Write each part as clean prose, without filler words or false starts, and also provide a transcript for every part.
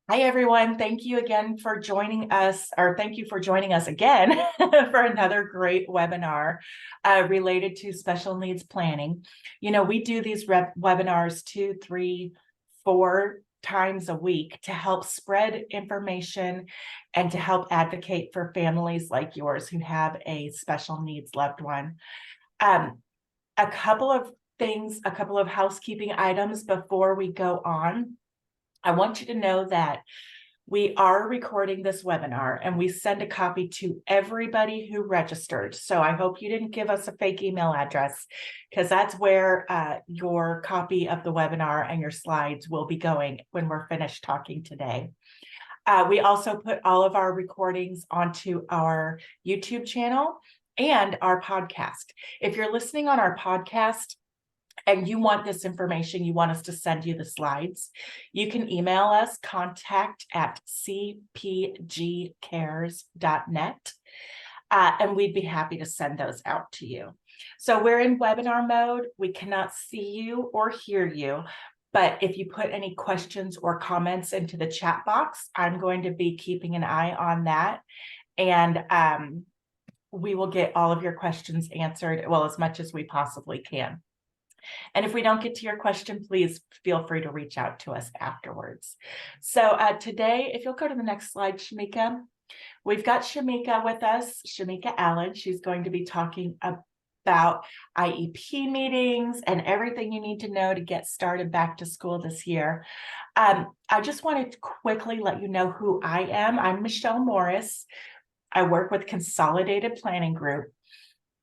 Hi, everyone. Thank you again for joining us, or thank you for joining us again for another great webinar related to special needs planning. We do these webinars 2, 3, 4 times a week to help spread information and to help advocate for families like yours who have a special needs loved one. Um, a couple of things, a couple of housekeeping items before we go on. I want you to know that we are recording this webinar and we send a copy to everybody who registered. So I hope you didn't give us a fake email address, because that's where your copy of the webinar and your slides will be going when we're finished talking today. We also put all of our recordings onto our YouTube channel and our podcast. If you're listening on our podcast, and you want this information, you want us to send you the slides, you can email us, contact@cpgcares.net, and we'd be happy to send those out to you. So we're in webinar mode. We cannot see you or hear you, but if you put any questions or comments into the chat box, I'm going to be keeping an eye on that, and we will get all of your questions answered, well, as much as we possibly can. And if we don't get to your question, please feel free to reach out to us afterwards. So today, if you'll go to the next slide, Shemica, we've got Shemica with us, Shemica Allen. She's going to be talking about IEP meetings and everything you need to know to get started back to school this year. I just wanted to quickly let you know who I am. I'm Michelle Morris. I work with Consolidated Planning Group.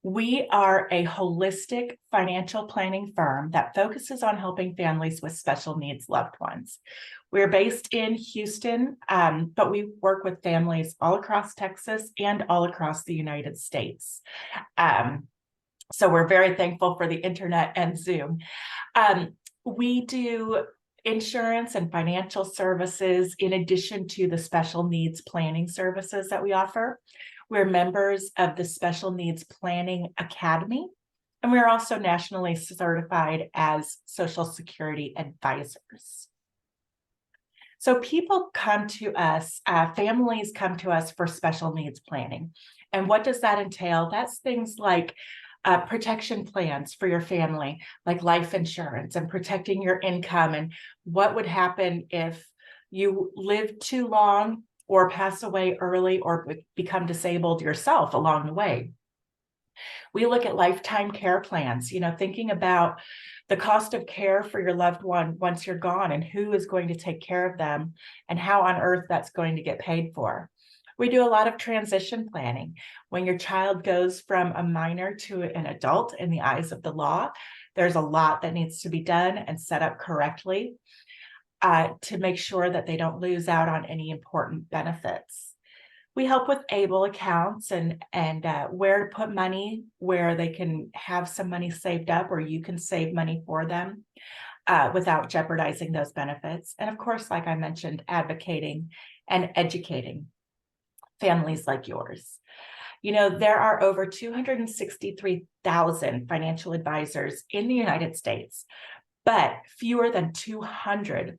We are a holistic financial planning firm that focuses on helping families with special needs loved ones. We're based in Houston, but we work with families all across Texas and all across the United States. So we're very thankful for the internet and Zoom. We do insurance and financial services in addition to the special needs planning services that we offer. We're members of the Special Needs Planning Academy, and we're also nationally certified as Social Security advisors. So people come to us, families come to us for special needs planning. And what does that entail? That's things like protection plans for your family, like life insurance and protecting your income, and what would happen if you live too long or pass away early or become disabled yourself along the way. We look at lifetime care plans, thinking about the cost of care for your loved one once you're gone and who is going to take care of them and how on earth that's going to get paid for. We do a lot of transition planning. When your child goes from a minor to an adult in the eyes of the law, there's a lot that needs to be done and set up correctly to make sure that they don't lose out on any important benefits. We help with ABLE accounts and where to put money, where they can have some money saved up, or you can save money for them without jeopardizing those benefits. And of course, like I mentioned, advocating and educating families like yours. There are over 263,000 financial advisors in the United States, but fewer than 200,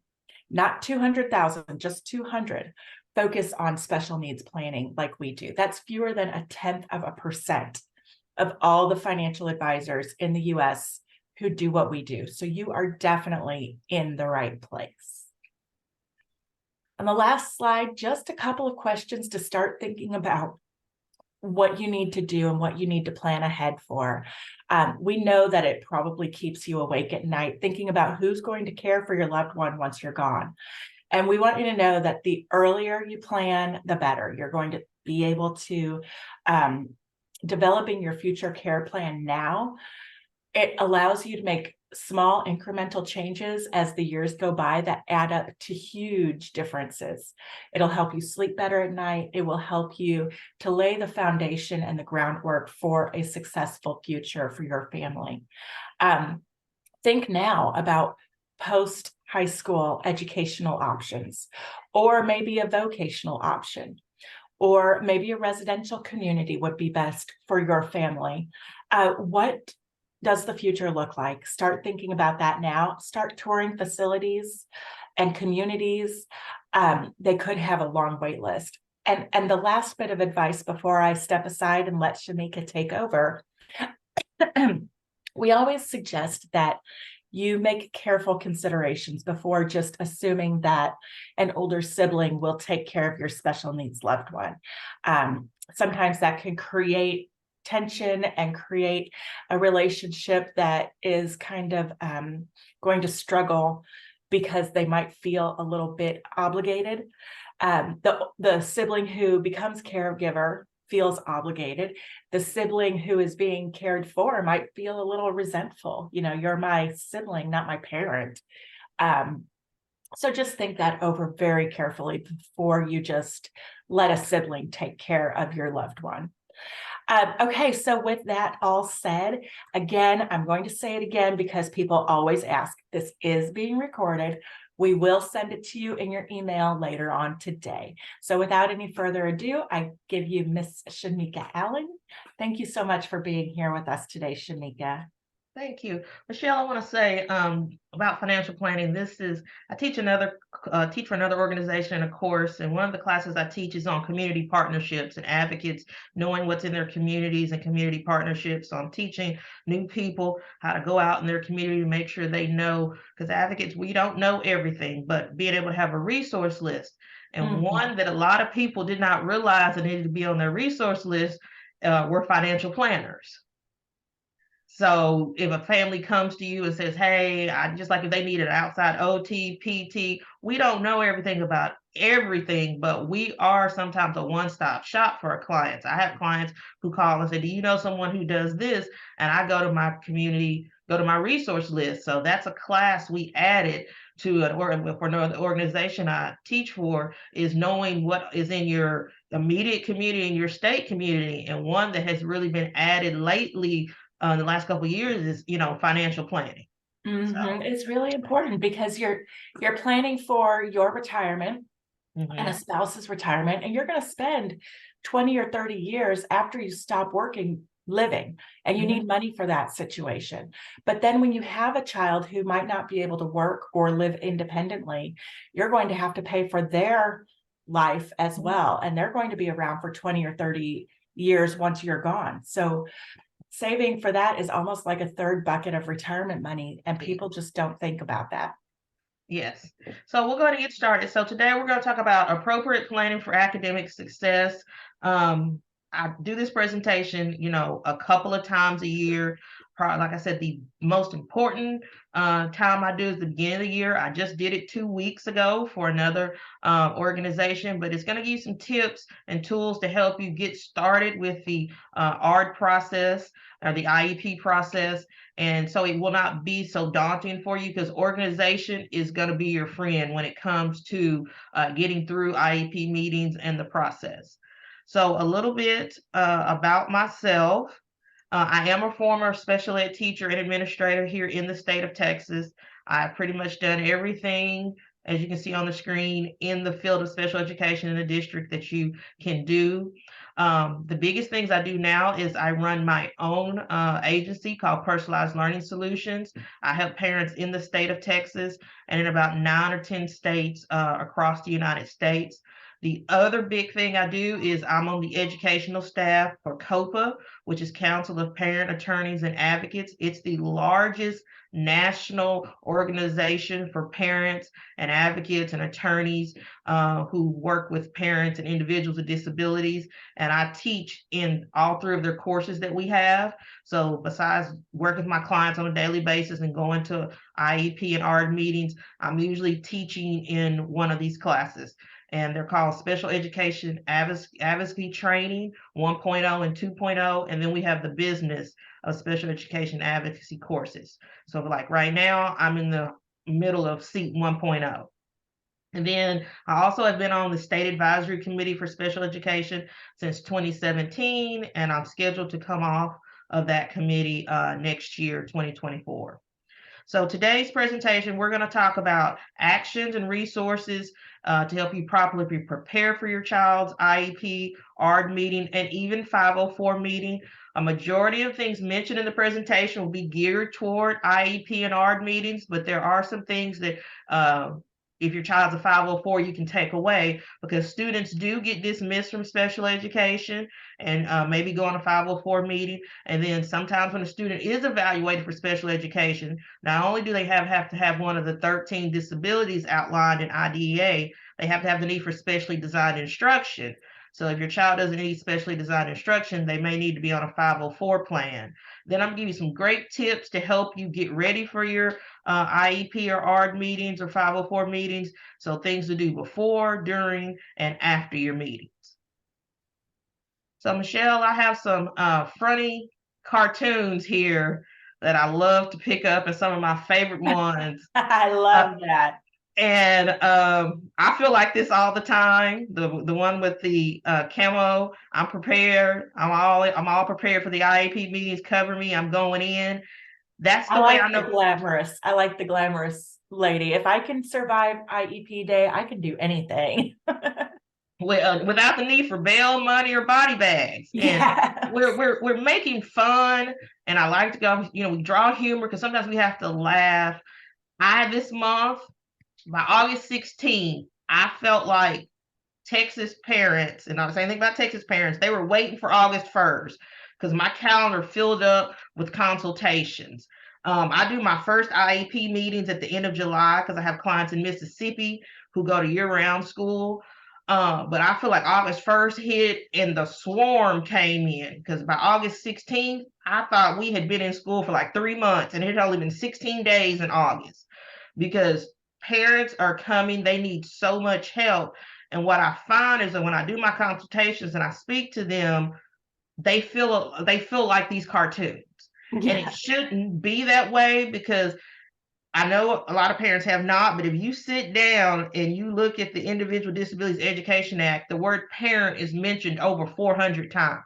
not 200,000, just 200, focus on special needs planning like we do. That's fewer than 0.1% of all the financial advisors in the US who do what we do. So you are definitely in the right place. On the last slide, just a couple of questions to start thinking about what you need to do and what you need to plan ahead for. We know that it probably keeps you awake at night thinking about who's going to care for your loved one once you're gone. And we want you to know that the earlier you plan, the better. You're going to be able to developing your future care plan now. It allows you to make small incremental changes as the years go by that add up to huge differences. It'll help you sleep better at night. It will help you to lay the foundation and the groundwork for a successful future for your family. Think now about post-high school educational options, or maybe a vocational option, or maybe a residential community would be best for your family. What does the future look like? Start thinking about that now. Start touring facilities and communities, they could have a long wait list. And the last bit of advice before I step aside and let Shemica take over, we always suggest that you make careful considerations before just assuming that an older sibling will take care of your special needs loved one. Sometimes that can create tension and create a relationship that is kind of going to struggle because they might feel a little bit obligated. The sibling who becomes caregiver feels obligated. The sibling who is being cared for might feel a little resentful. You know, you're my sibling, not my parent. So just think that over very carefully before you just let a sibling take care of your loved one. Okay, so with that all said, again, I'm going to say it again because people always ask, this is being recorded. We will send it to you in your email later on today. So without any further ado, I give you Miss Shemica Allen. Thank you so much for being here with us today, Shemica. Thank you. Michelle, I want to say about financial planning. I teach for another organization a course, and one of the classes I teach is on community partnerships and advocates knowing what's in their communities and community partnerships. So I'm teaching new people how to go out in their community to make sure they know, because advocates, we don't know everything, but being able to have a resource list. And one that a lot of people did not realize that needed to be on their resource list were financial planners. So if a family comes to you and says, hey, I just like if they need an outside OT, PT, we don't know everything about everything, but we are sometimes a one-stop shop for our clients. I have clients who call and say, do you know someone who does this? And I go to my community, go to my resource list. So that's a class we added to for another organization I teach for, is knowing what is in your immediate community and your state community. And one that has really been added lately in the last couple of years is, financial planning. So, It's really important because you're planning for your retirement and a spouse's retirement, and you're going to spend 20 or 30 years after you stop working living, and you need money for that situation. But then when you have a child who might not be able to work or live independently, you're going to have to pay for their life as well, and they're going to be around for 20 or 30 years once you're gone. So saving for that is almost like a third bucket of retirement money, and people just don't think about that. Yes. So we're going to get started. So today we're going to talk about appropriate planning for academic success. I do this presentation, a couple of times a year. Probably, like I said, the most important time I do is the beginning of the year. I just did it 2 weeks ago for another organization, but it's going to give you some tips and tools to help you get started with the ARD process or the IEP process. And so it will not be so daunting for you, because organization is going to be your friend when it comes to getting through IEP meetings and the process. So a little bit about myself. I am a former special ed teacher and administrator here in the state of Texas. I've pretty much done everything, as you can see on the screen, in the field of special education in the district that you can do. The biggest things I do now is I run my own agency called Personalized Learning Solutions. I help parents in the state of Texas and in about 9 or 10 states across the United States. The other big thing I do is I'm on the educational staff for COPA, which is Council of Parent Attorneys and Advocates. It's the largest national organization for parents and advocates and attorneys who work with parents and individuals with disabilities. And I teach in all 3 of their courses that we have. So besides working with my clients on a daily basis and going to IEP and ARD meetings, I'm usually teaching in one of these classes. And they're called Special Education Advocacy Training 1.0 and 2.0. And then we have the business of special education advocacy courses. So like right now, I'm in the middle of SEAT 1.0. And then I also have been on the State Advisory Committee for Special Education since 2017, and I'm scheduled to come off of that committee next year, 2024. So today's presentation, we're going to talk about actions and resources to help you properly prepare for your child's IEP, ARD meeting, and even 504 meeting. A majority of things mentioned in the presentation will be geared toward IEP and ARD meetings, but there are some things that if your child's a 504, you can take away, because students do get dismissed from special education and maybe go on a 504 meeting. And then sometimes when a student is evaluated for special education, not only do they have to have one of the 13 disabilities outlined in IDEA, they have to have the need for specially designed instruction. So if your child doesn't need specially designed instruction, they may need to be on a 504 plan. Then I'm gonna give you some great tips to help you get ready for your IEP or ARD meetings or 504 meetings. So things to do before, during, and after your meetings. So Michelle, I have some funny cartoons here that I love to pick up, and some of my favorite ones. I love that. And I feel like this all the time. The one with the camo. I'm prepared. I'm all prepared for the IEP meetings. Cover me. I'm going in. That's the way I know. I like the glamorous lady. If I can survive IEP day, I can do anything. Without the need for bail money or body bags. Yeah. And we're making fun. And I like to go. We draw humor because sometimes we have to laugh. This month, by August 16th, I felt like Texas parents, and not saying anything about Texas parents, they were waiting for August 1st because my calendar filled up with consultations. I do my first IEP meetings at the end of July because I have clients in Mississippi who go to year-round school. But I feel like August 1st hit and the swarm came in, because by August 16th, I thought we had been in school for like 3 months, and it had only been 16 days in August, because parents are coming. They need so much help. And what I find is that when I do my consultations and I speak to them, they feel like these cartoons. Yeah. And it shouldn't be that way, because I know a lot of parents have not, but if you sit down and you look at the Individual Disabilities Education Act, the word parent is mentioned over 400 times.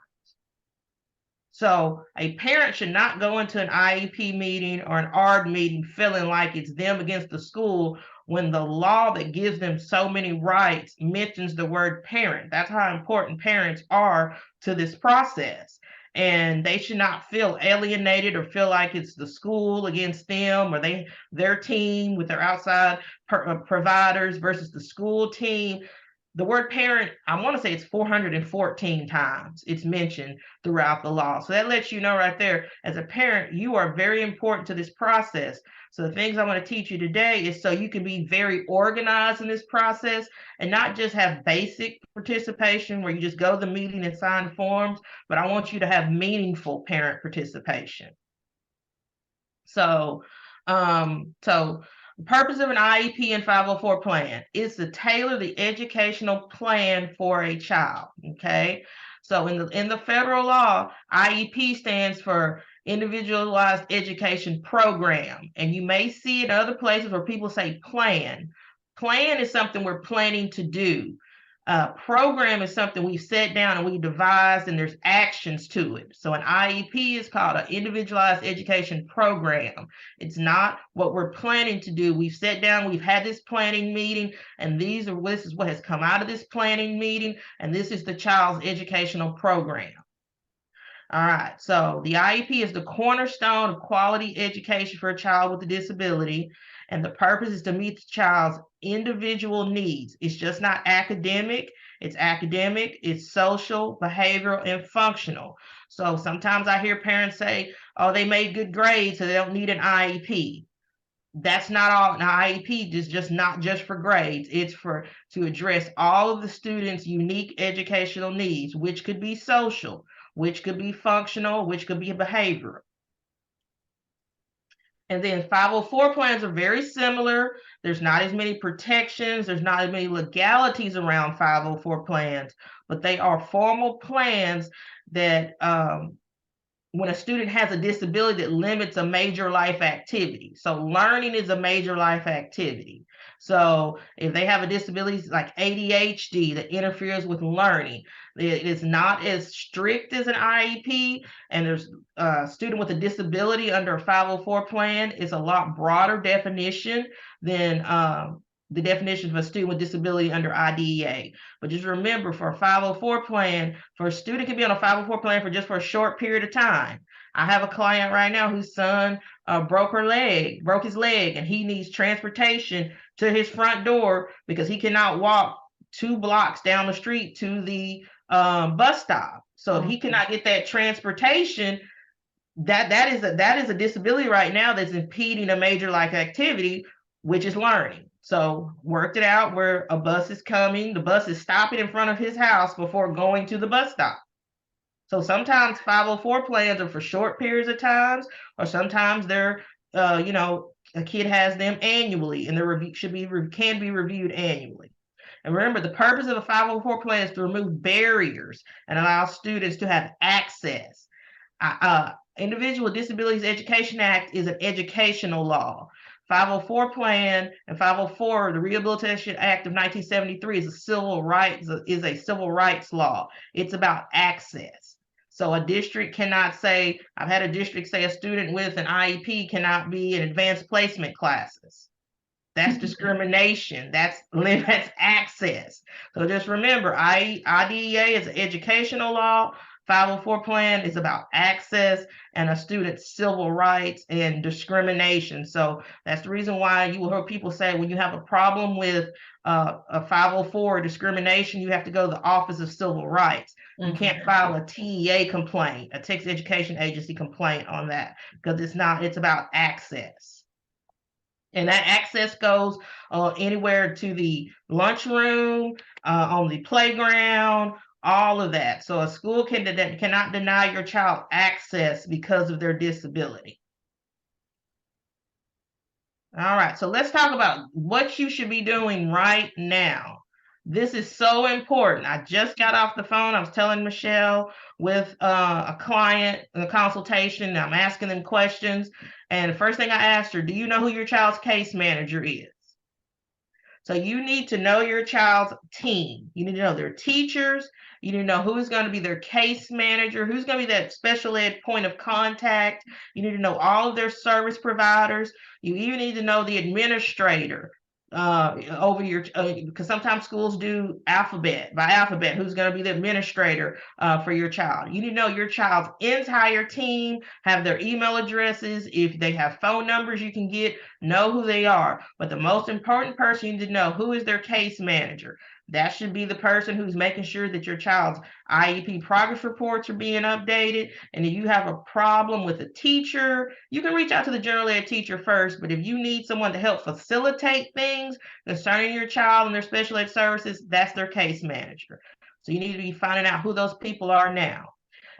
So a parent should not go into an IEP meeting or an ARD meeting feeling like it's them against the school, when the law that gives them so many rights mentions the word parent. That's how important parents are to this process. And they should not feel alienated or feel like it's the school against them, or their team with their outside providers versus the school team. The word parent, I want to say it's 414 times it's mentioned throughout the law. So that lets you know right there, as a parent, you are very important to this process. So the things I want to teach you today is so you can be very organized in this process and not just have basic participation where you just go to the meeting and sign forms, but I want you to have meaningful parent participation. So the purpose of an IEP and 504 plan is to tailor the educational plan for a child. Okay. So in the federal law, IEP stands for Individualized Education Program. And you may see it other places where people say plan. Plan is something we're planning to do. Program is something we've sat down and we devised, and there's actions to it. So an IEP is called an Individualized Education Program. It's not what we're planning to do. We've sat down, we've had this planning meeting, and this is what has come out of this planning meeting, and this is the child's educational program. All right, so the IEP is the cornerstone of quality education for a child with a disability, and the purpose is to meet the child's individual needs. It's just not academic, it's social, behavioral, and functional. So sometimes I hear parents say, oh, they made good grades, so they don't need an IEP. That's not all. An IEP is just not just for grades. It's to address all of the students' unique educational needs, which could be social, which could be functional, which could be behavioral. And then 504 plans are very similar. There's not as many protections. There's not as many legalities around 504 plans, but they are formal plans that when a student has a disability that limits a major life activity. So learning is a major life activity. So if they have a disability like ADHD that interferes with learning, it is not as strict as an IEP. And there's a student with a disability under a 504 plan is a lot broader definition than the definition of a student with disability under IDEA. But just remember, for a 504 plan, for a student can be on a 504 plan for a short period of time. I have a client right now whose son broke his leg, and he needs transportation to his front door because he cannot walk 2 blocks down the street to the bus stop. So if he cannot get that transportation, that is a disability right now that's impeding a major life activity, which is learning. So worked it out where a bus is coming, the bus is stopping in front of his house before going to the bus stop. So sometimes 504 plans are for short periods of times, or sometimes they're, a kid has them annually, and they're can be reviewed annually. And remember, the purpose of a 504 plan is to remove barriers and allow students to have access. Individual Disabilities Education Act is an educational law. 504 plan and 504, the Rehabilitation Act of 1973, is a civil rights law. It's about access. So a district cannot say, I've had a district say a student with an IEP cannot be in advanced placement classes. That's discrimination. That's access. So just remember, IDEA is an educational law. 504 plan is about access and a student's civil rights and discrimination. So that's the reason why you will hear people say when you have a problem with a 504 discrimination, you have to go to the Office of Civil Rights. You can't file a TEA complaint, a Texas Education Agency complaint on that, because it's about access. And that access goes anywhere to the lunchroom, on the playground, all of that. So a school cannot deny your child access because of their disability. All right, so let's talk about what you should be doing right now. This is so important. I just got off the phone. I was telling Michelle with a client in a consultation. I'm asking them questions. And the first thing I asked her, do you know who your child's case manager is? So you need to know your child's team. You need to know their teachers. You need to know who's going to be their case manager, who's going to be that special ed point of contact. You need to know all of their service providers. You even need to know the administrator over your, because sometimes schools do alphabet by alphabet, who's going to be the administrator for your child. You need to know your child's entire team, have their email addresses. If they have phone numbers you can know who they are. But the most important person you need to know, who is their case manager. That should be the person who's making sure that your child's IEP progress reports are being updated. And if you have a problem with a teacher, you can reach out to the general ed teacher first. But if you need someone to help facilitate things concerning your child and their special ed services, that's their case manager. So you need to be finding out who those people are now.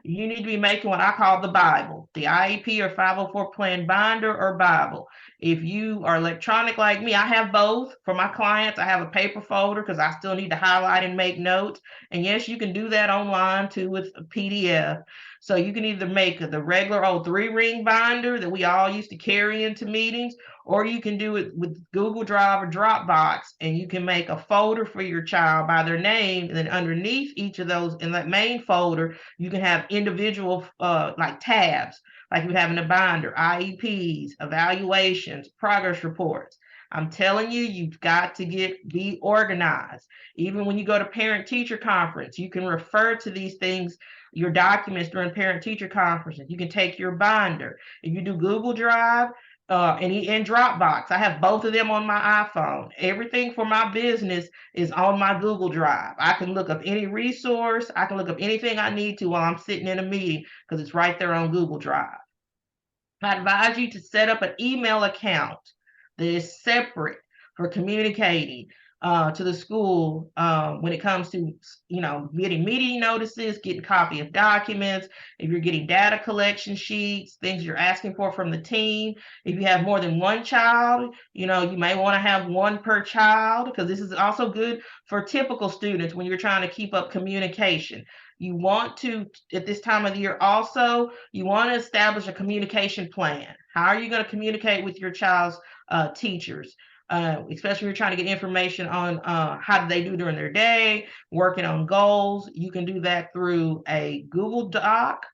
You need to be making what I call the Bible, the IEP or 504 plan binder or Bible. If you are electronic like me, I have both. For my clients, I have a paper folder because I still need to highlight and make notes. And yes, you can do that online too with a PDF. So you can either make the regular old 3-ring binder that we all used to carry into meetings, or you can do it with Google Drive or Dropbox, and you can make a folder for your child by their name. And then underneath each of those in that main folder, you can have individual like tabs, like you have in a binder, IEPs, evaluations, progress reports. I'm telling you, you've got to be organized. Even when you go to parent-teacher conference, you can refer to these things, your documents during parent-teacher conferences. You can take your binder. If you do Google Drive, and Dropbox, I have both of them on my iPhone. Everything for my business is on my Google Drive. I can look up any resource. I can look up anything I need to while I'm sitting in a meeting because it's right there on Google Drive. I advise you to set up an email account that is separate for communicating to the school when it comes to, getting meeting notices, getting copy of documents, if you're getting data collection sheets, things you're asking for from the team. If you have more than one child, you may want to have one per child, because this is also good for typical students when you're trying to keep up communication. You want to, at this time of the year also, you want to establish a communication plan. How are you going to communicate with your child's teachers? Especially if you're trying to get information on how do they do during their day, working on goals. You can do that through a Google Doc,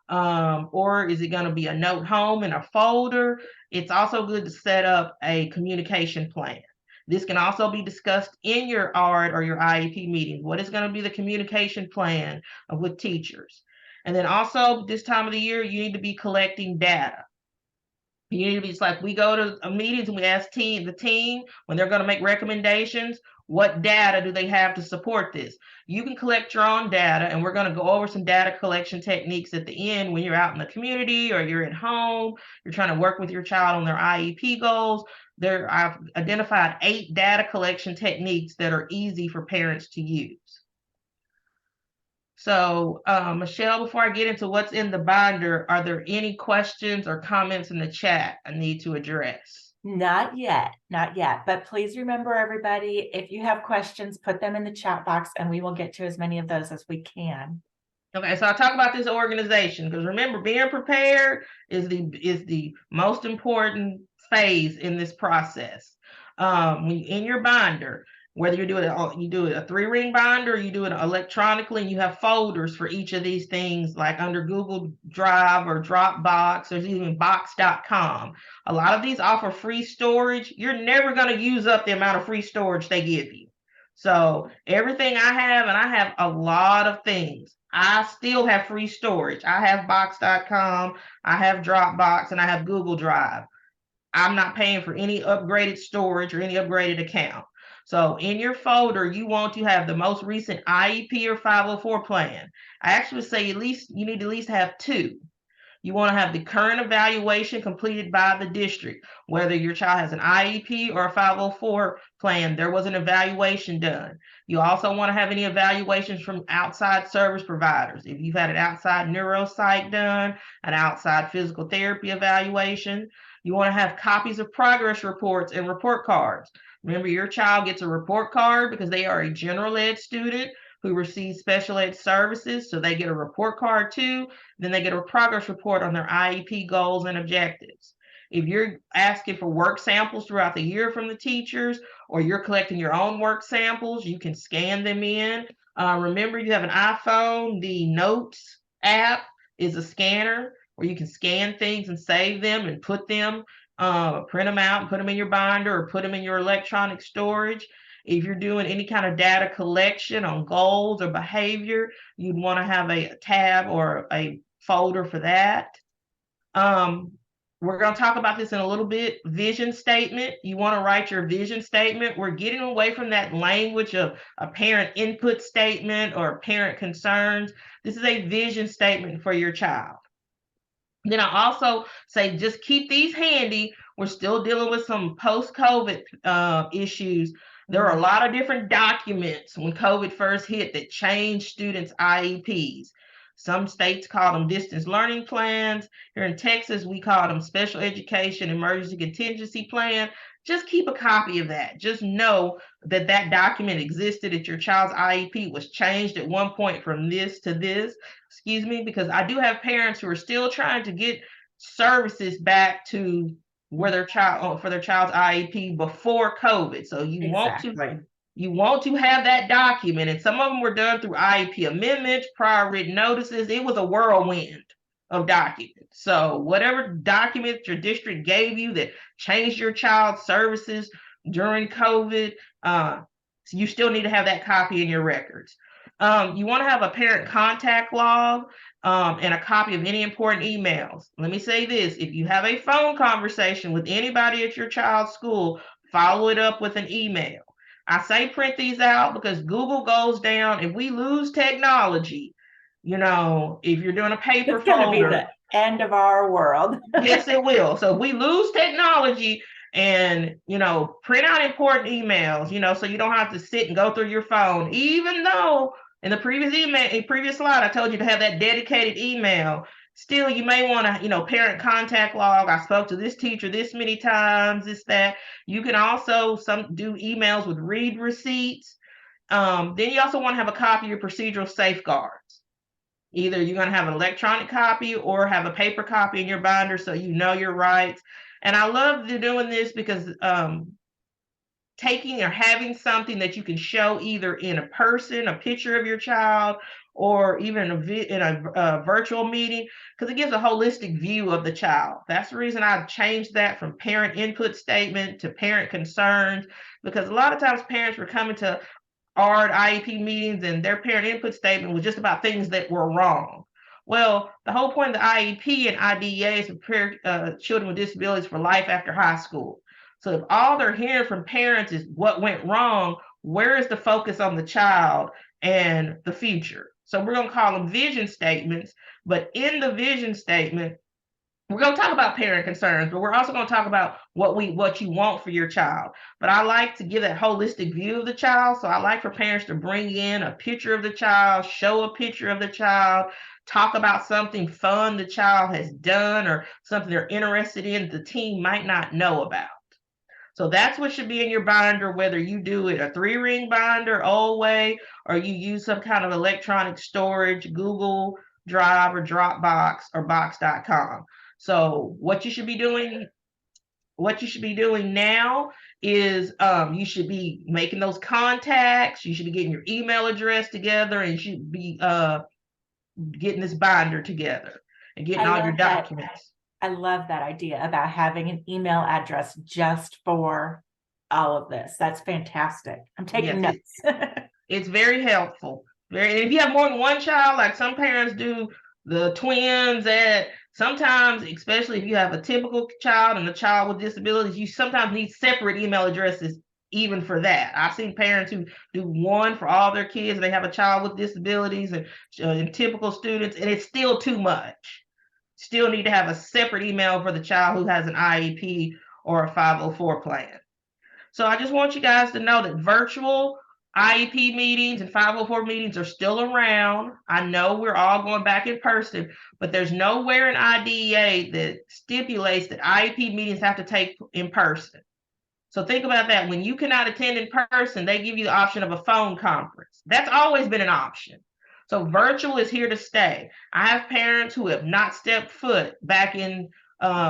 or is it going to be a note home in a folder? It's also good to set up a communication plan. This can also be discussed in your ARD or your IEP meeting. What is going to be the communication plan with teachers? And then also this time of the year, you need to be collecting data. You need to be just like, we go to meetings and we ask the team when they're going to make recommendations, what data do they have to support this? You can collect your own data, and we're going to go over some data collection techniques at the end when you're out in the community or you're at home, you're trying to work with your child on their IEP goals. I've identified 8 data collection techniques that are easy for parents to use. So, Michelle, before I get into what's in the binder, are there any questions or comments in the chat I need to address? Not yet, not yet. But please remember, everybody, if you have questions, put them in the chat box and we will get to as many of those as we can. Okay, so I'll talk about this organization, because remember, being prepared is the most important phase in this process. In your binder, whether you do it a 3-ring binder or you do it electronically, and you have folders for each of these things, like under Google Drive or Dropbox, or even box.com. A lot of these offer free storage. You're never going to use up the amount of free storage they give you. So everything I have, and I have a lot of things, I still have free storage. I have box.com, I have Dropbox, and I have Google Drive. I'm not paying for any upgraded storage or any upgraded account. So in your folder, you want to have the most recent IEP or 504 plan. I actually say you need to at least have 2. You want to have the current evaluation completed by the district. Whether your child has an IEP or a 504 plan, there was an evaluation done. You also want to have any evaluations from outside service providers. If you've had an outside neuropsych done, an outside physical therapy evaluation, you want to have copies of progress reports and report cards. Remember, your child gets a report card because they are a general ed student who receives special ed services, so they get a report card too. Then they get a progress report on their IEP goals and objectives. If you're asking for work samples throughout the year from the teachers, or you're collecting your own work samples, you can scan them in. Remember, you have an iPhone, the Notes app is a scanner where you can scan things and save them and put them, print them out and put them in your binder or put them in your electronic storage. If you're doing any kind of data collection on goals or behavior, you'd want to have a tab or a folder for that. We're going to talk about this in a little bit. Vision statement. You want to write your vision statement. We're getting away from that language of a parent input statement or parent concerns. This is a vision statement for your child. Then I also say, just keep these handy. We're still dealing with some post-COVID issues. There are a lot of different documents when COVID first hit that changed students' IEPs. Some states call them distance learning plans. Here in Texas, we call them special education emergency contingency plan. Just keep a copy of that. Just know that that document existed, that your child's IEP was changed at one point from this to this. Excuse me, because I do have parents who are still trying to get services back to where their child for their child's IEP before COVID. So you want to have that document, and some of them were done through IEP amendments, prior written notices. It was a whirlwind of documents. So whatever document your district gave you that changed your child's services during COVID, you still need to have that copy in your records. You want to have a parent contact log and a copy of any important emails. Let me say this: if you have a phone conversation with anybody at your child's school, follow it up with an email. I say print these out because Google goes down. If we lose technology, if you're doing a paper it's going to be folder, the end of our world. yes, it will. So if we lose technology, and print out important emails, so you don't have to sit and go through your phone, even though in the previous slide I told you to have that dedicated email. Still, you may want to, parent contact log. I spoke to this teacher this many times, that. You can also do emails with read receipts. Then you also want to have a copy of your procedural safeguards. Either you're going to have an electronic copy or have a paper copy in your binder so you know your rights. And I love doing this because taking or having something that you can show either in a person, a picture of your child, or even in a virtual meeting, because it gives a holistic view of the child. That's the reason I changed that from parent input statement to parent concerns, because a lot of times parents were coming to our IEP meetings and their parent input statement was just about things that were wrong. Well, the whole point of the IEP and IDEA is to prepare children with disabilities for life after high school. So if all they're hearing from parents is what went wrong, where is the focus on the child and the future? So we're going to call them vision statements, but in the vision statement, we're going to talk about parent concerns, but we're also going to talk about what you want for your child. But I like to give that holistic view of the child. So I like for parents to bring in a picture of the child, show a picture of the child, talk about something fun the child has done or something they're interested in the team might not know about. So that's what should be in your binder, whether you do it a 3-ring binder, old way, or you use some kind of electronic storage, Google Drive or Dropbox or Box.com. So what you should be doing now is you should be making those contacts. You should be getting your email address together, and you should be getting this binder together and getting all your documents. I love that idea about having an email address just for all of this. That's fantastic. I'm taking notes. It's very helpful. And if you have more than one child, like some parents do, the twins, that sometimes, especially if you have a typical child and a child with disabilities, you sometimes need separate email addresses even for that. I've seen parents who do one for all their kids. They have a child with disabilities and typical students, and it's still too much. Still need to have a separate email for the child who has an IEP or a 504 plan. So I just want you guys to know that virtual IEP meetings and 504 meetings are still around. I know we're all going back in person, but there's nowhere in IDEA that stipulates that IEP meetings have to take in person. So think about that. When you cannot attend in person, they give you the option of a phone conference. That's always been an option. So virtual is here to stay. I have parents who have not stepped foot back in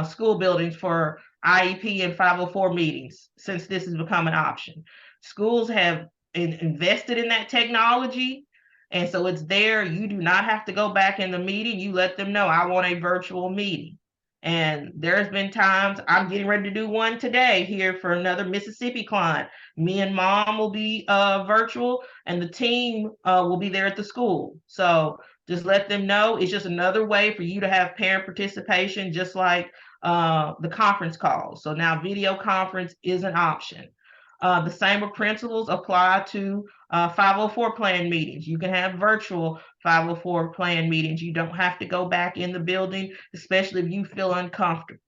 school buildings for IEP and 504 meetings since this has become an option. Schools have invested in that technology, and so it's there. You do not have to go back in the meeting. You let them know, I want a virtual meeting. And there's been times, I'm getting ready to do one today here for another Mississippi client. Me and mom will be virtual, and the team will be there at the school. So just let them know it's just another way for you to have parent participation, just like the conference calls. So now video conference is an option. The same principles apply to 504 plan meetings. You can have virtual 504 plan meetings. You don't have to go back in the building, especially if you feel uncomfortable.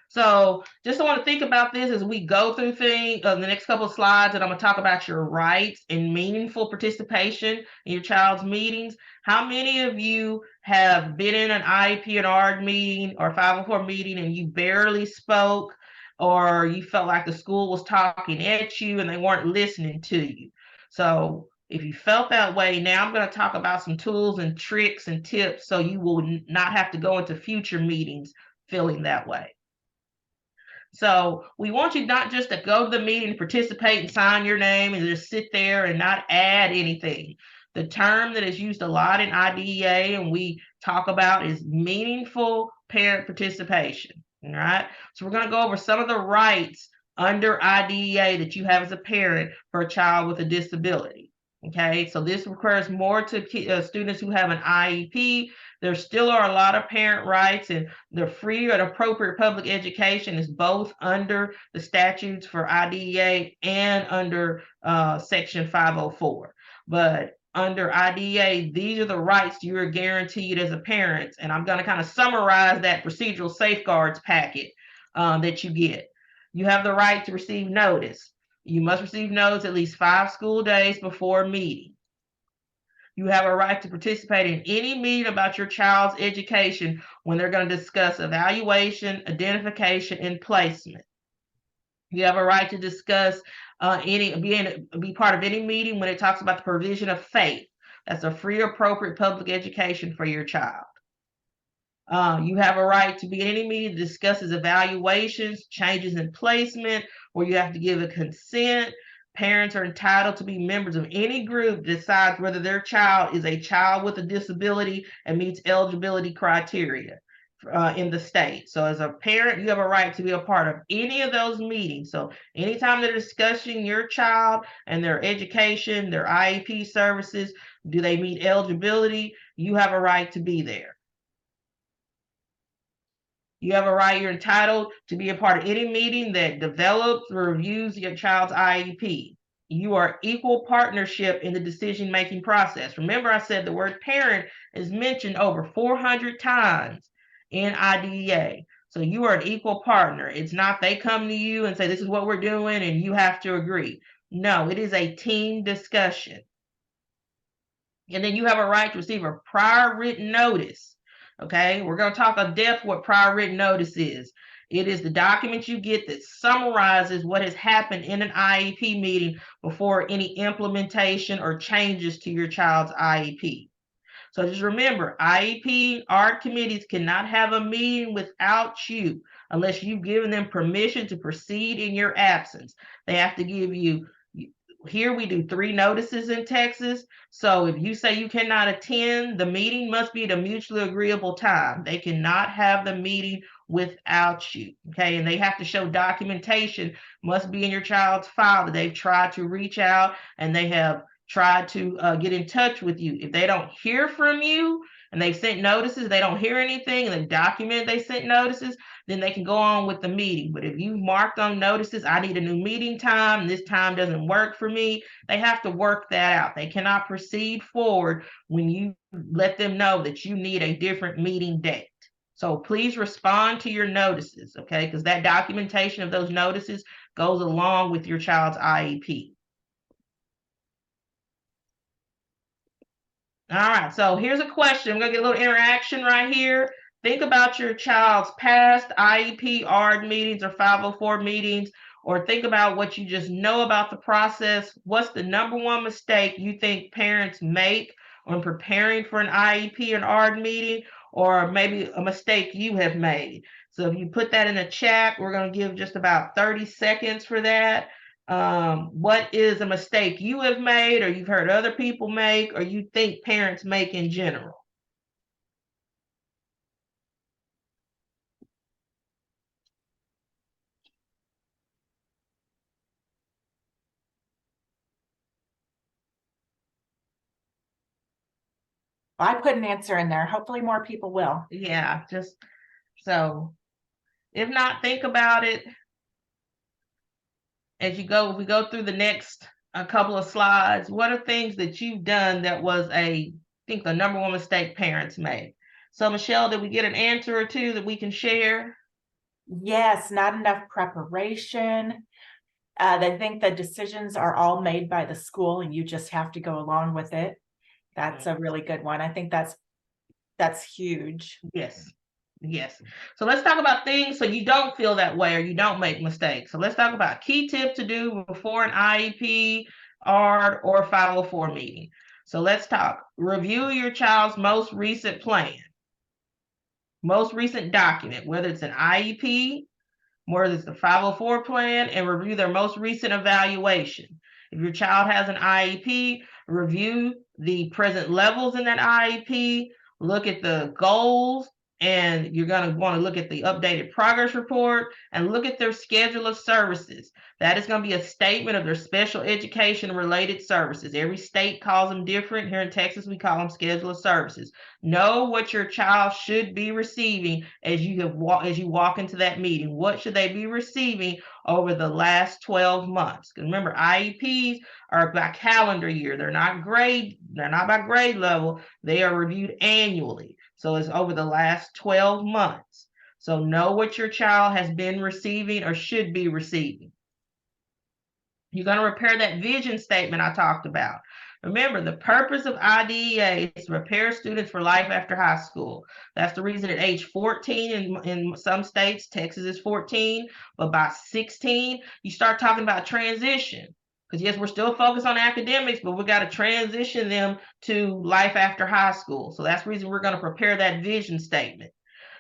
So just want to think about this as we go through things, the next couple of slides, and I'm going to talk about your rights and meaningful participation in your child's meetings. How many of you have been in an IEP and ARD meeting or 504 meeting and you barely spoke, or you felt like the school was talking at you and they weren't listening to you? So if you felt that way, now I'm going to talk about some tools and tricks and tips so you will not have to go into future meetings feeling that way. So we want you not just to go to the meeting, participate and sign your name and just sit there and not add anything. The term that is used a lot in IDEA and we talk about is meaningful parent participation. All right. So we're going to go over some of the rights under IDEA that you have as a parent for a child with a disability. Okay, so this requires more to students who have an IEP. There still are a lot of parent rights, and the free and appropriate public education is both under the statutes for IDEA and under Section 504. But under IDEA, these are the rights you are guaranteed as a parent, and I'm going to kind of summarize that procedural safeguards packet that you get. You have the right to receive notice. You must receive notice at least 5 school days before a meeting. You have a right to participate in any meeting about your child's education when they're going to discuss evaluation, identification, and placement. You have a right to discuss be part of any meeting when it talks about the provision of faith. That's a free, appropriate public education for your child. You have a right to be in any meeting that discusses evaluations, changes in placement, where you have to give a consent. Parents are entitled to be members of any group that decides whether their child is a child with a disability and meets eligibility criteria. in the state. So as a parent, you have a right to be a part of any of those meetings. So anytime they're discussing your child and their education, their IEP services, do they meet eligibility, you have a right to be there. You have a right, you're entitled to be a part of any meeting that develops or reviews your child's IEP. You are equal partnership in the decision-making process. Remember, I said the word parent is mentioned over 400 times in IDEA. So you are an equal partner. It's not they come to you and say, this is what we're doing, and you have to agree. No, it is a team discussion. And then you have a right to receive a prior written notice. Okay, we're going to talk in depth what prior written notice is. It is the document you get that summarizes what has happened in an IEP meeting before any implementation or changes to your child's IEP. So just remember, IEP ARD committees cannot have a meeting without you unless you've given them permission to proceed in your absence. They have to give you, here we do 3 notices in Texas. So if you say you cannot attend, the meeting must be at a mutually agreeable time. They cannot have the meeting without you. Okay, and they have to show documentation, must be in your child's file, that they've tried to reach out and they have tried to get in touch with you. If they don't hear from you and they've sent notices, they don't hear anything, and they document they sent notices, then they can go on with the meeting. But if you marked on notices, I need a new meeting time, this time doesn't work for me, they have to work that out. They cannot proceed forward when you let them know that you need a different meeting date. So please respond to your notices, okay? Because that documentation of those notices goes along with your child's IEP. All right, so here's a question. I'm going to get a little interaction right here. Think about your child's past IEP ARD meetings or 504 meetings, or think about what you just know about the process. What's the number one mistake you think parents make when preparing for an IEP or an ARD meeting, or maybe a mistake you have made? So if you put that in the chat, we're going to give just about 30 seconds for that. What is a mistake you have made, or you've heard other people make, or you think parents make in general? I put an answer in there. Hopefully more people will. Yeah, just so if not, think about it as you go. We go through the next a couple of slides. What are things that you've done that was I think the number one mistake parents make? So Michelle, did we get an answer or two that we can share? Yes, not enough preparation. They think the decisions are all made by the school and you just have to go along with it. That's a really good one. I think that's huge. Yes. Yes. So let's talk about things so you don't feel that way or you don't make mistakes. So let's talk about key tips to do before an IEP, ARD, or 504 meeting. So let's talk. Review your child's most recent plan, most recent document, whether it's an IEP, whether it's the 504 plan, and review their most recent evaluation. If your child has an IEP, review the present levels in that IEP, look at the goals, and you're going to want to look at the updated progress report and look at their schedule of services. That is going to be a statement of their special education related services. Every state calls them different. Here in Texas, we call them schedule of services. Know what your child should be receiving as you walk into that meeting. What should they be receiving over the last 12 months? Because remember, IEPs are by calendar year. They're not by grade level. They are reviewed annually. So it's over the last 12 months. So know what your child has been receiving or should be receiving. You're going to prepare that vision statement I talked about. Remember, the purpose of IDEA is to prepare students for life after high school. That's the reason at age 14 in some states, Texas is 14, but by 16, you start talking about transition. Because yes, we're still focused on academics, but we got to transition them to life after high school. So that's the reason we're going to prepare that vision statement.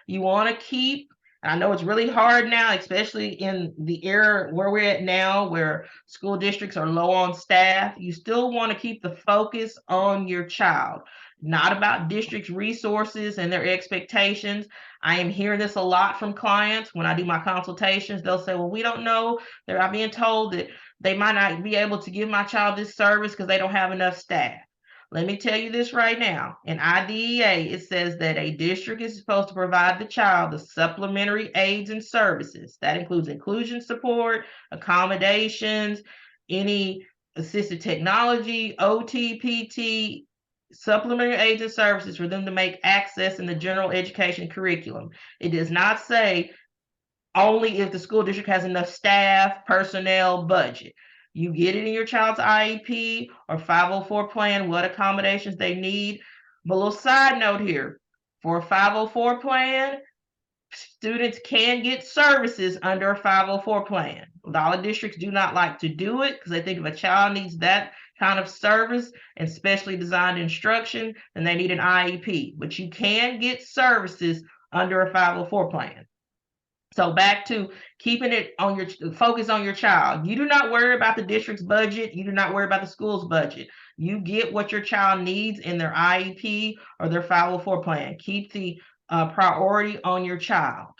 You want to keep, I know it's really hard now, especially in the era where we're at now, where school districts are low on staff. You still want to keep the focus on your child. not about district's resources and their expectations. I am hearing this a lot from clients when I do my consultations. They'll say, well, we don't know. I'm being told that they might not be able to give my child this service because they don't have enough staff. Let me tell you this right now. In IDEA, it says that a district is supposed to provide the child the supplementary aids and services. That includes inclusion support, accommodations, any assistive technology, OT, PT, supplementary aids and services for them to make access in the general education curriculum. It does not say only if the school district has enough staff, personnel, budget. You get it in your child's IEP or 504 plan, what accommodations they need. But a little side note here, for a 504 plan, students can get services under a 504 plan. A lot of districts do not like to do it because they think if a child needs that kind of service and specially designed instruction, then they need an IEP. But you can get services under a 504 plan. So back to keeping it on your focus on your child. You do not worry about the district's budget. You do not worry about the school's budget. You get what your child needs in their IEP or their 504 plan. Keep the priority on your child.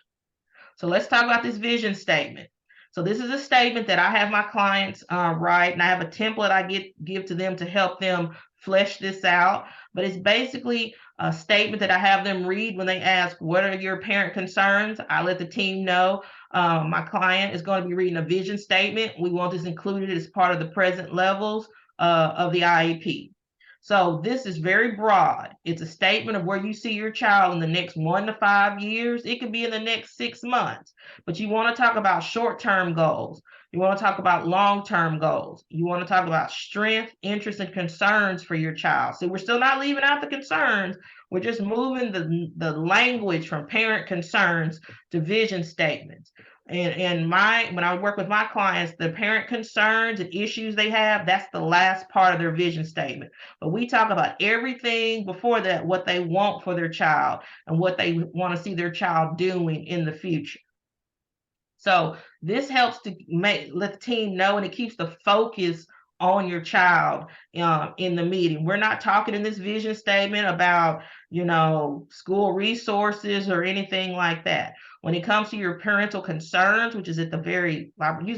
So let's talk about this vision statement. So this is a statement that I have my clients write, and I have a template I give to them to help them flesh this out. But it's basically a statement that I have them read when they ask, what are your parent concerns? I let the team know my client is going to be reading a vision statement. We want this included as part of the present levels of the IEP. So this is very broad. It's a statement of where you see your child in the next 1 to 5 years. It could be in the next 6 months, but you want to talk about short-term goals. You want to talk about long-term goals. You want to talk about strength, interests, and concerns for your child. So we're still not leaving out the concerns. We're just moving the language from parent concerns to vision statements. And when I work with my clients, the parent concerns and issues they have, that's the last part of their vision statement. But we talk about everything before that, what they want for their child and what they want to see their child doing in the future. So this helps to let the team know, and it keeps the focus on your child in the meeting. We're not talking in this vision statement about, school resources or anything like that. When it comes to your parental concerns, which is at usually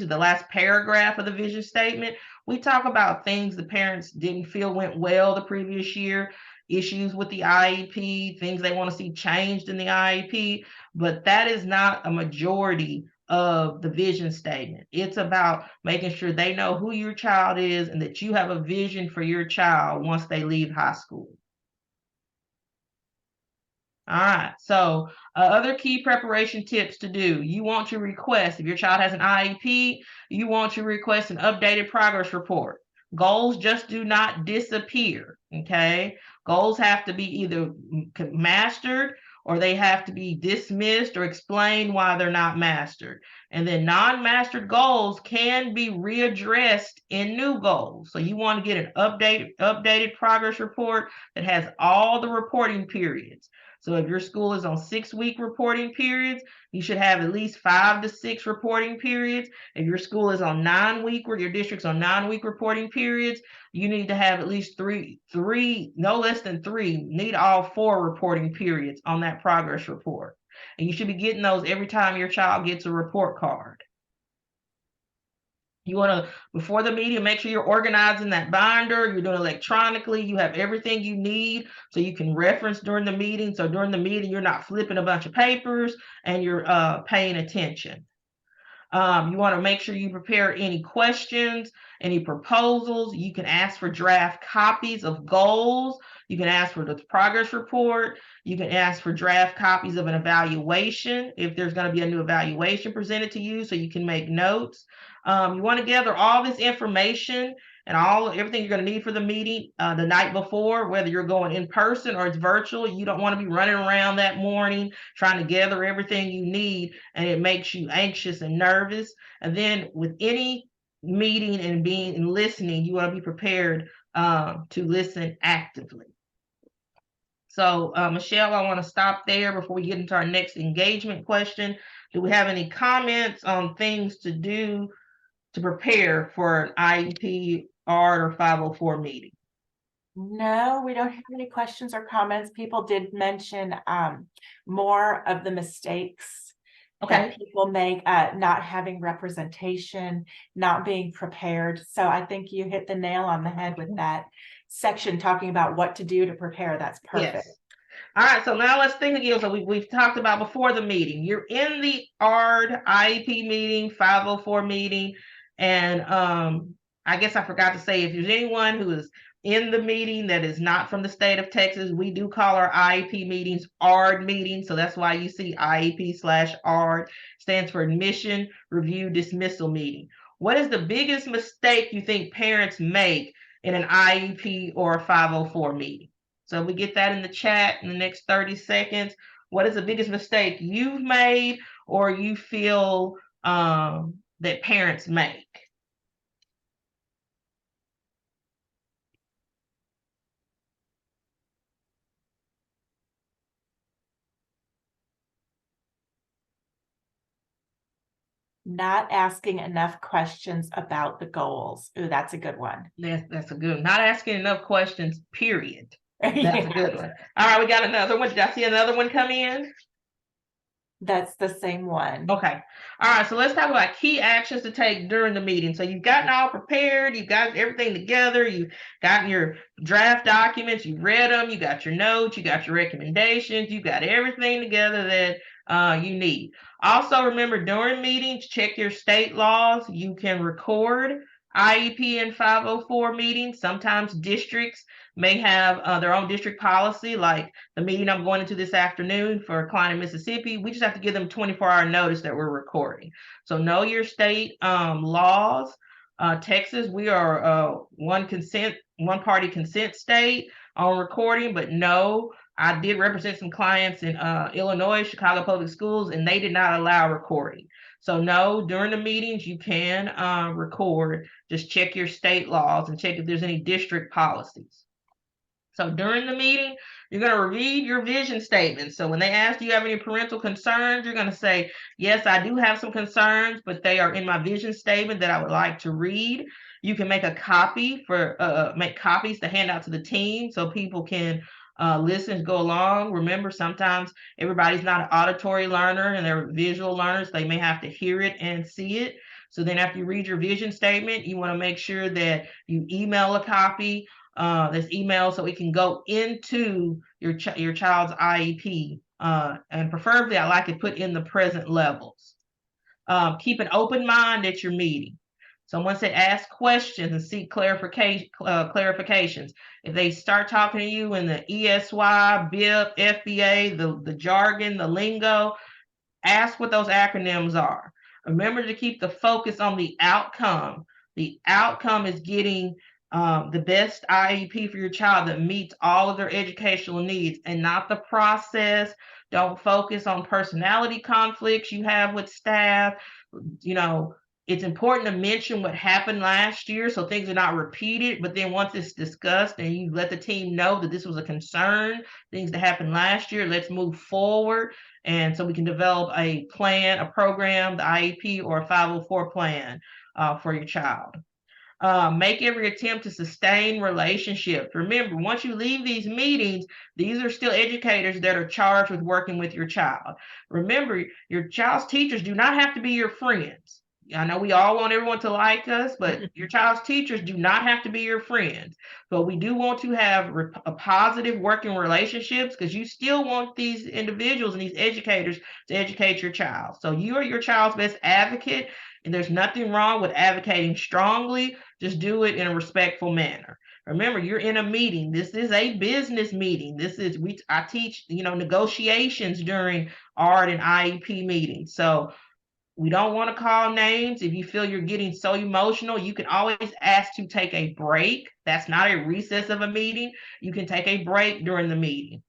the last paragraph of the vision statement, we talk about things the parents didn't feel went well the previous year, issues with the IEP, things they want to see changed in the IEP, but that is not a majority of the vision statement. It's about making sure they know who your child is and that you have a vision for your child once they leave high school. All right, so other key preparation tips to do. You want to request, if your child has an IEP, you want to request an updated progress report. Goals just do not disappear, okay? Goals have to be either mastered or they have to be dismissed or explain why they're not mastered. And then non-mastered goals can be readdressed in new goals. So you want to get an updated progress report that has all the reporting periods. So if your school is on 6-week reporting periods, you should have at least 5 to 6 reporting periods. If your school is on 9-week, or your district's on 9-week reporting periods, you need to have at least three, no less than 3, need all 4 reporting periods on that progress report. And you should be getting those every time your child gets a report card. You want to, before the meeting, make sure you're organizing that binder. You're doing it electronically. You have everything you need so you can reference during the meeting. So during the meeting, you're not flipping a bunch of papers and you're paying attention. You want to make sure you prepare any questions, any proposals. You can ask for draft copies of goals. You can ask for the progress report. You can ask for draft copies of an evaluation if there's going to be a new evaluation presented to you so you can make notes. You want to gather all this information and everything you're going to need for the meeting the night before, whether you're going in person or it's virtual. You don't want to be running around that morning trying to gather everything you need, and it makes you anxious and nervous. And then with any meeting and listening, you want to be prepared to listen actively. So Michelle, I want to stop there before we get into our next engagement question. Do we have any comments on things to do to prepare for an IEP, ARD, or 504 meeting? No, we don't have any questions or comments. People did mention more of the mistakes that Okay. people make, not having representation, not being prepared. So I think you hit the nail on the head with that section talking about what to do to prepare. That's perfect. Yes. All right, so now let's think again. So we've talked about before the meeting. You're in the ARD IEP meeting, 504 meeting, and I guess I forgot to say, if there's anyone who is in the meeting that is not from the state of Texas, we do call our IEP meetings ARD meetings. So that's why you see IEP/ARD stands for Admission Review Dismissal Meeting. What is the biggest mistake you think parents make in an IEP or a 504 meeting? So we get that in the chat in the next 30 seconds. What is the biggest mistake you've made or you feel that parents make? Not asking enough questions about the goals. Ooh, that's a good one. That's a good one. Not asking enough questions, period. That's Yeah, a good one. All right, we got another one. Did I see another one come in? that's the same one. Okay. All right. So let's talk about key actions to take during the meeting. So you've gotten all prepared. You've got everything together. You've gotten your draft documents. You've read them. You got your notes. You got your recommendations. You got everything together that you need. Also, remember during meetings, check your state laws. You can record IEP and 504 meetings. Sometimes districts may have their own district policy, like the meeting I'm going into this afternoon for a client in Mississippi. We just have to give them 24-hour notice that we're recording. So know your state laws. Texas, we are one party consent state on recording, but no, I did represent some clients in Illinois, Chicago Public Schools, and they did not allow recording. So no, during the meetings you can record. Just check your state laws and check if there's any district policies. So during the meeting, you're going to read your vision statement. So when they ask, do you have any parental concerns? You're going to say, yes, I do have some concerns, but they are in my vision statement that I would like to read. You can make a copy make copies to hand out to the team so people can listen, go along. Remember, sometimes everybody's not an auditory learner and they're visual learners. They may have to hear it and see it. So then after you read your vision statement, you want to make sure that you email a copy this email so it can go into your child's IEP. And preferably, I like it put in the present levels. Keep an open mind at your meeting. Someone said ask questions and seek clarifications. If they start talking to you in the ESY, BIP, FBA, the jargon, the lingo, ask what those acronyms are. Remember to keep the focus on the outcome. The outcome is getting the best IEP for your child that meets all of their educational needs and not the process. Don't focus on personality conflicts you have with staff. You know, it's important to mention what happened last year so things are not repeated. But then once it's discussed and you let the team know that this was a concern, things that happened last year, let's move forward. And so we can develop a plan, a program, the IEP or a 504 plan for your child. Make every attempt to sustain relationships. Remember, once you leave these meetings, these are still educators that are charged with working with your child. Remember, your child's teachers do not have to be your friends. I know we all want everyone to like us, but your child's teachers do not have to be your friends. But we do want to have a positive working relationships because you still want these individuals and these educators to educate your child. So you are your child's best advocate, and there's nothing wrong with advocating strongly. Just do it in a respectful manner. Remember, you're in a meeting. This is a business meeting. I teach, negotiations during ARD and IEP meetings. So we don't want to call names. If you feel you're getting so emotional, you can always ask to take a break. That's not a recess of a meeting. You can take a break during the meeting.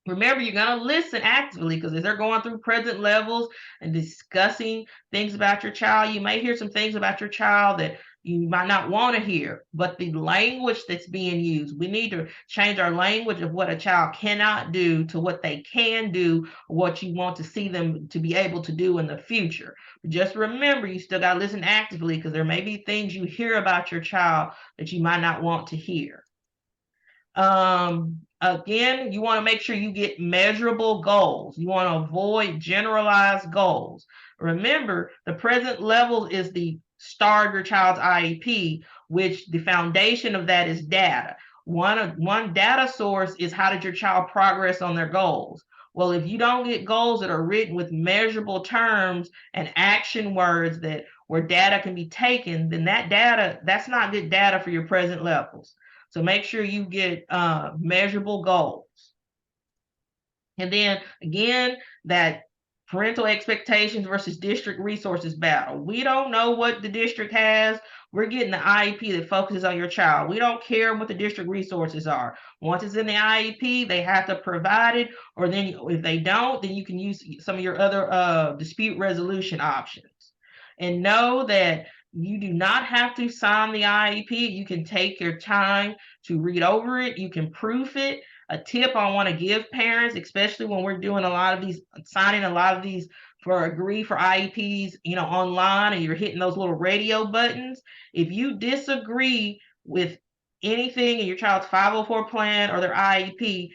Remember, you're going to listen actively because as they're going through present levels and discussing things about your child, you may hear some things about your child that you might not want to hear, but the language that's being used, we need to change our language of what a child cannot do to what they can do, what you want to see them to be able to do in the future. Just remember, you still got to listen actively because there may be things you hear about your child that you might not want to hear. Again, you want to make sure you get measurable goals. You want to avoid generalized goals. Remember, the present level is the start of your child's IEP, which the foundation of that is data. One data source is how did your child progress on their goals? Well, if you don't get goals that are written with measurable terms and action words that where data can be taken, then that data, that's not good data for your present levels. So make sure you get measurable goals. And then again, that parental expectations versus district resources battle. We don't know what the district has. We're getting the IEP that focuses on your child. We don't care what the district resources are. Once it's in the IEP, they have to provide it, or then if they don't, then you can use some of your other dispute resolution options. And know that you do not have to sign the IEP. You can take your time to read over it. You can proof it. A tip I want to give parents, especially when we're doing a lot of these, signing a lot of these for agree for IEPs, online, and you're hitting those little radio buttons. If you disagree with anything in your child's 504 plan or their IEP,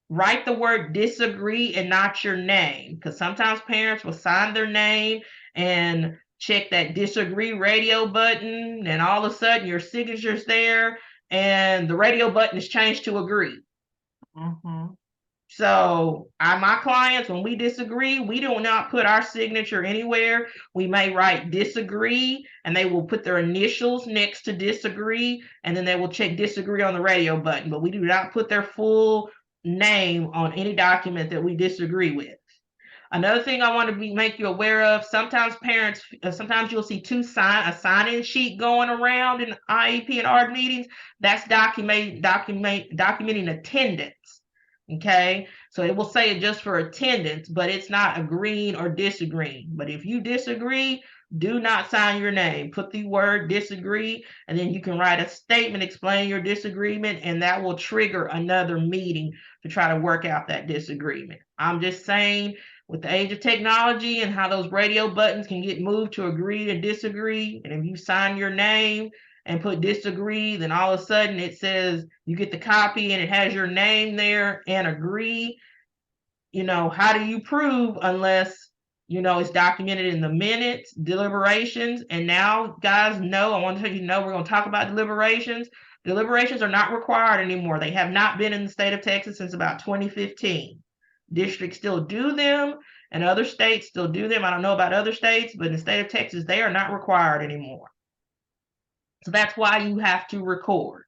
write the word disagree and not your name, because sometimes parents will sign their name and check that disagree radio button, and all of a sudden your signature's there and the radio button is changed to agree. Mm-hmm. So my clients, when we disagree, we do not put our signature anywhere. We may write disagree and they will put their initials next to disagree, and then they will check disagree on the radio button, but we do not put their full name on any document that we disagree with. Another thing I want to make you aware of, sometimes parents, sometimes you'll see a sign-in sheet going around in IEP and ARD meetings. That's documenting attendance. Okay, so it will say it just for attendance, but it's not agreeing or disagreeing. But if you disagree, do not sign your name. Put the word disagree, and then you can write a statement explaining your disagreement, and that will trigger another meeting to try to work out that disagreement. I'm just saying, with the age of technology and how those radio buttons can get moved to agree and disagree, and if you sign your name and put disagree, then all of a sudden it says you get the copy and it has your name there and agree. How do you prove unless it's documented in the minutes, deliberations? And now, guys, know, I want to let you know, we're going to talk about deliberations. Deliberations are not required anymore. They have not been in the state of Texas since about 2015. Districts still do them and other states still do them. I don't know about other states, but in the state of Texas, they are not required anymore. So that's why you have to record.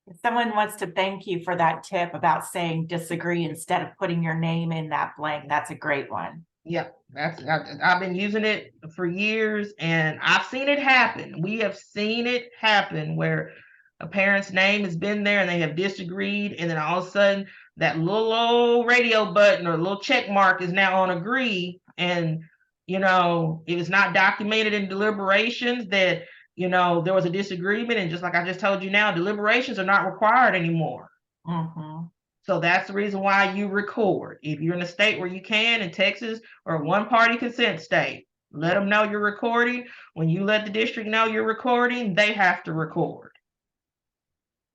If someone wants to thank you for that tip about saying disagree instead of putting your name in that blank, that's a great one. Yep, I've been using it for years, and I've seen it happen. We have seen it happen where a parent's name has been there and they have disagreed, and then all of a sudden that little old radio button or little check mark is now on agree, and it was not documented in deliberations that there was a disagreement, and just like I just told you now, deliberations are not required anymore. Mm-hmm. So that's the reason why you record. If you're in a state where you can, in Texas, or a one-party consent state, let them know you're recording. When you let the district know you're recording, they have to record.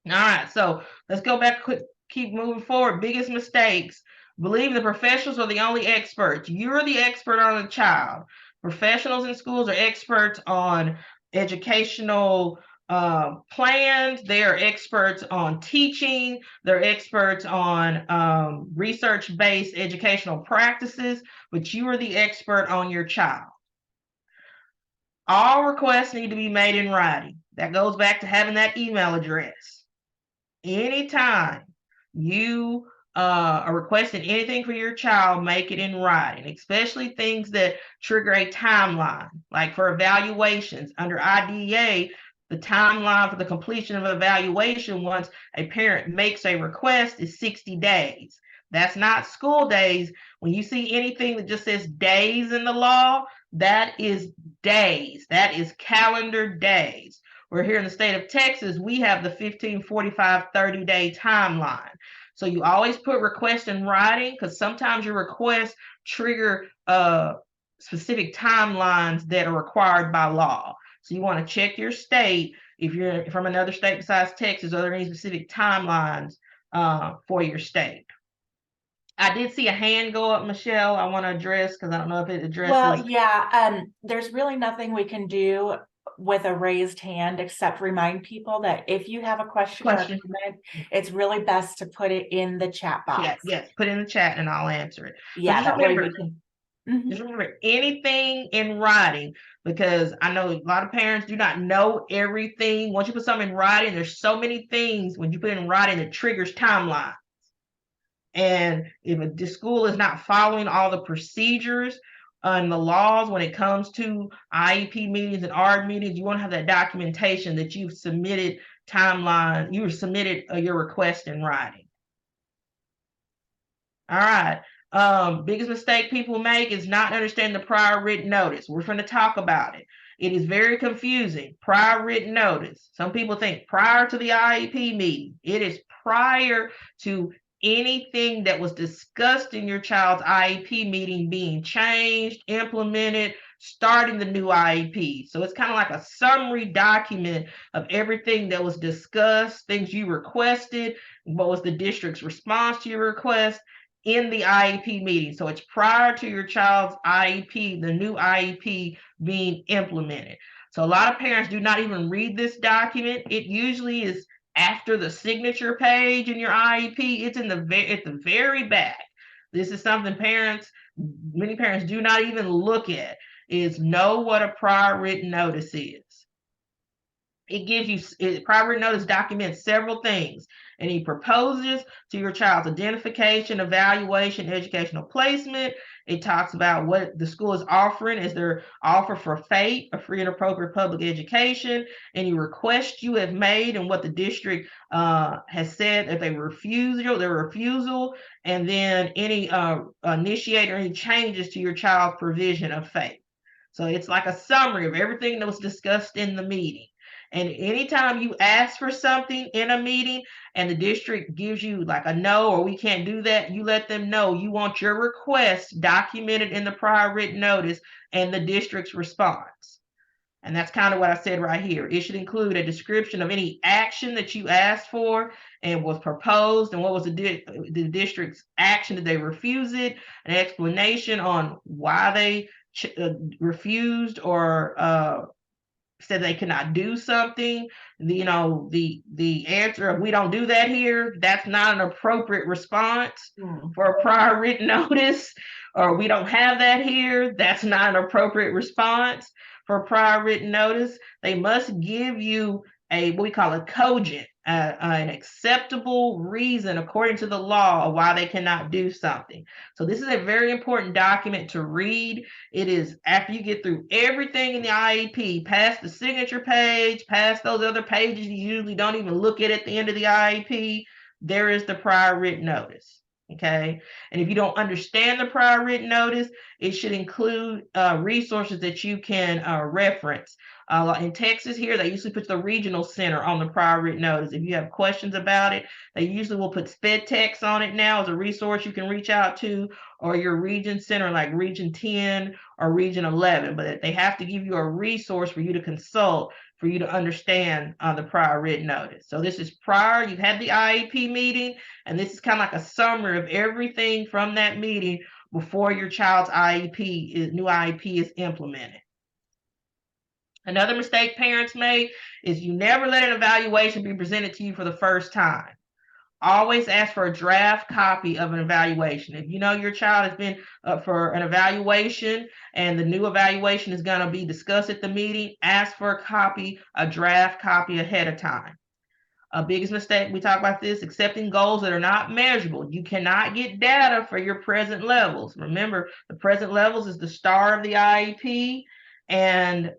All right, so let's go back, keep moving forward. Biggest mistakes. Believe the professionals are the only experts. You're the expert on the child. Professionals in schools are experts on educational plans. They're experts on teaching. They're experts on research-based educational practices, but you are the expert on your child. All requests need to be made in writing. That goes back to having that email address. Anytime you are requesting anything for your child, make it in writing, especially things that trigger a timeline, like for evaluations. Under IDEA, the timeline for the completion of evaluation once a parent makes a request is 60 days. That's not school days. When you see anything that just says days in the law, that is days. That is calendar days. We're here in the state of Texas, we have the 15, 45, 30-day timeline. So you always put request in writing, because sometimes your requests trigger specific timelines that are required by law. So you want to check your state. If you're from another state besides Texas, are there any specific timelines for your state? I did see a hand go up, Michelle. I want to address because I don't know if it addresses. Well, yeah, there's really nothing we can do with a raised hand except remind people that if you have a question or a comment, it's really best to put it in the chat box. Yes, put it in the chat and I'll answer it. Yeah, just that way remember, we can. Mhm. just remember anything in writing, because I know a lot of parents do not know everything. Once you put something in writing, there's so many things when you put it in writing that triggers timeline. And if the school is not following all the procedures and the laws when it comes to IEP meetings and ARD meetings, you want to have that documentation that you've submitted timeline, you submitted your request in writing. All right. Biggest mistake people make is not understanding the prior written notice. We're going to talk about it. It is very confusing. Prior written notice. Some people think prior to the IEP meeting. It is prior to anything that was discussed in your child's IEP meeting being changed, implemented, starting the new IEP. So it's kind of like a summary document of everything that was discussed, things you requested, what was the district's response to your request in the IEP meeting. So it's prior to your child's IEP, the new IEP being implemented. So a lot of parents do not even read this document. It usually is after the signature page in your IEP. It's at the very back. This is something many parents do not even look at, is know what a prior written notice is. It gives you, prior written notice documents several things. Any proposals to your child's identification, evaluation, educational placement. It talks about what the school is offering as their offer for FAPE, a free and appropriate public education, any requests you have made and what the district has said if their refusal, and then any initiate or any changes to your child's provision of FAPE. So it's like a summary of everything that was discussed in the meeting. And anytime you ask for something in a meeting and the district gives you like a no, or we can't do that, you let them know you want your request documented in the prior written notice and the district's response. And that's kind of what I said right here. It should include a description of any action that you asked for and was proposed, and what was the district's action. Did they refuse it? An explanation on why they refused or said they could not do something. The answer of "we don't do that here," that's not an appropriate response for a prior written notice. Or "we don't have that here," that's not an appropriate response for a prior written notice. They must give you what we call a cogent, an acceptable reason according to the law of why they cannot do something. So this is a very important document to read. It is after you get through everything in the IEP, past the signature page, past those other pages you usually don't even look at the end of the IEP, there is the prior written notice. Okay. And if you don't understand the prior written notice, it should include resources that you can reference. In Texas here, they usually put the regional center on the prior written notice. If you have questions about it, they usually will put sped text on it now as a resource you can reach out to, or your region center like region 10 or region 11. But they have to give you a resource for you to consult for you to understand the prior written notice. So this is prior, you've had the IEP meeting, and this is kind of like a summary of everything from that meeting before your child's new IEP is implemented. Another mistake parents make is you never let an evaluation be presented to you for the first time. Always ask for a draft copy of an evaluation. If you know your child has been up for an evaluation and the new evaluation is going to be discussed at the meeting, ask for a draft copy ahead of time. A biggest mistake, we talk about this, accepting goals that are not measurable. You cannot get data for your present levels. Remember, the present levels is the star of the IEP, and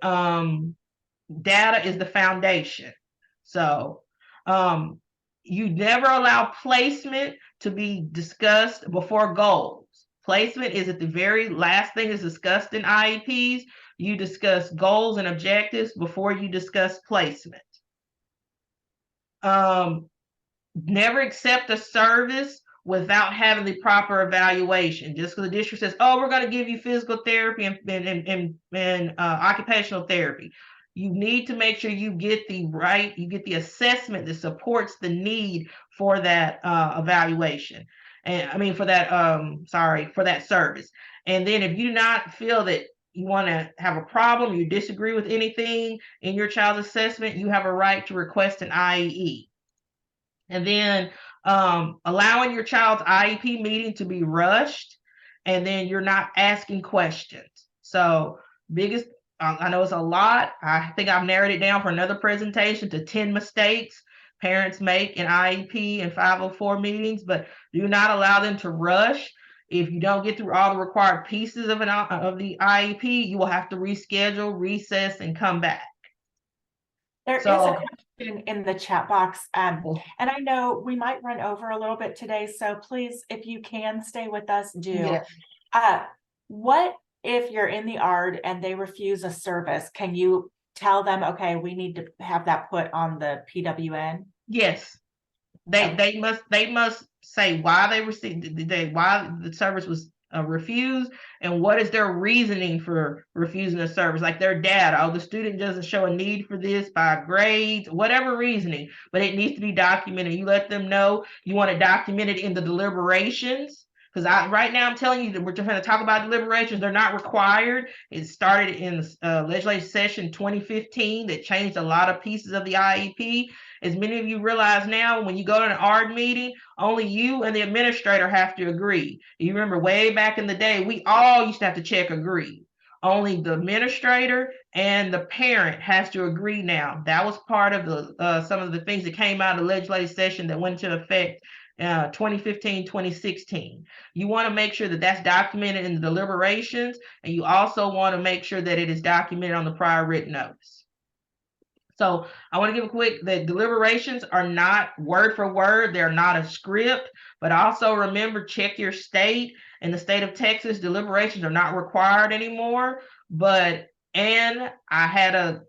data is the foundation. So you never allow placement to be discussed before goals. Placement is at the very last thing is discussed in IEPs. You discuss goals and objectives before you discuss placement. Never accept a service without having the proper evaluation. Just because the district says, "Oh, we're going to give you physical therapy and occupational therapy," you need to make sure you get the assessment that supports the need for that evaluation. And I mean, for that, for that service. And then if you do not feel that you want to have a problem, you disagree with anything in your child's assessment, you have a right to request an IEE. And then allowing your child's IEP meeting to be rushed, and then you're not asking questions. So biggest, I know it's a lot. I think I've narrowed it down for another presentation to 10 mistakes parents make in IEP and 504 meetings, but do not allow them to rush. If you don't get through all the required pieces of the IEP, you will have to reschedule, recess, and come back. There is a question in the chat box, and I know we might run over a little bit today, so please, if you can stay with us, do. Yes. What if you're in the ARD and they refuse a service? Can you tell them, okay, we need to have that put on the PWN? Yes. They must say why they received why the service was refused, and what is their reasoning for refusing the service, like their data. Oh, the student doesn't show a need for this by grades, whatever reasoning, but it needs to be documented. You let them know you want to document it in the deliberations, because right now I'm telling you that we're trying to talk about deliberations. They're not required. It started in legislative session 2015 that changed a lot of pieces of the IEP. As many of you realize now, when you go to an ARD meeting, only you and the administrator have to agree. You remember way back in the day, we all used to have to check agree. Only the administrator and the parent has to agree now. That was part of the some of the things that came out of the legislative session that went into effect 2015, 2016. You want to make sure that that's documented in the deliberations, and you also want to make sure that it is documented on the prior written notice. So I want to give a quick, the deliberations are not word for word. They're not a script, but also remember, check your state. In the state of Texas, deliberations are not required anymore. And I had a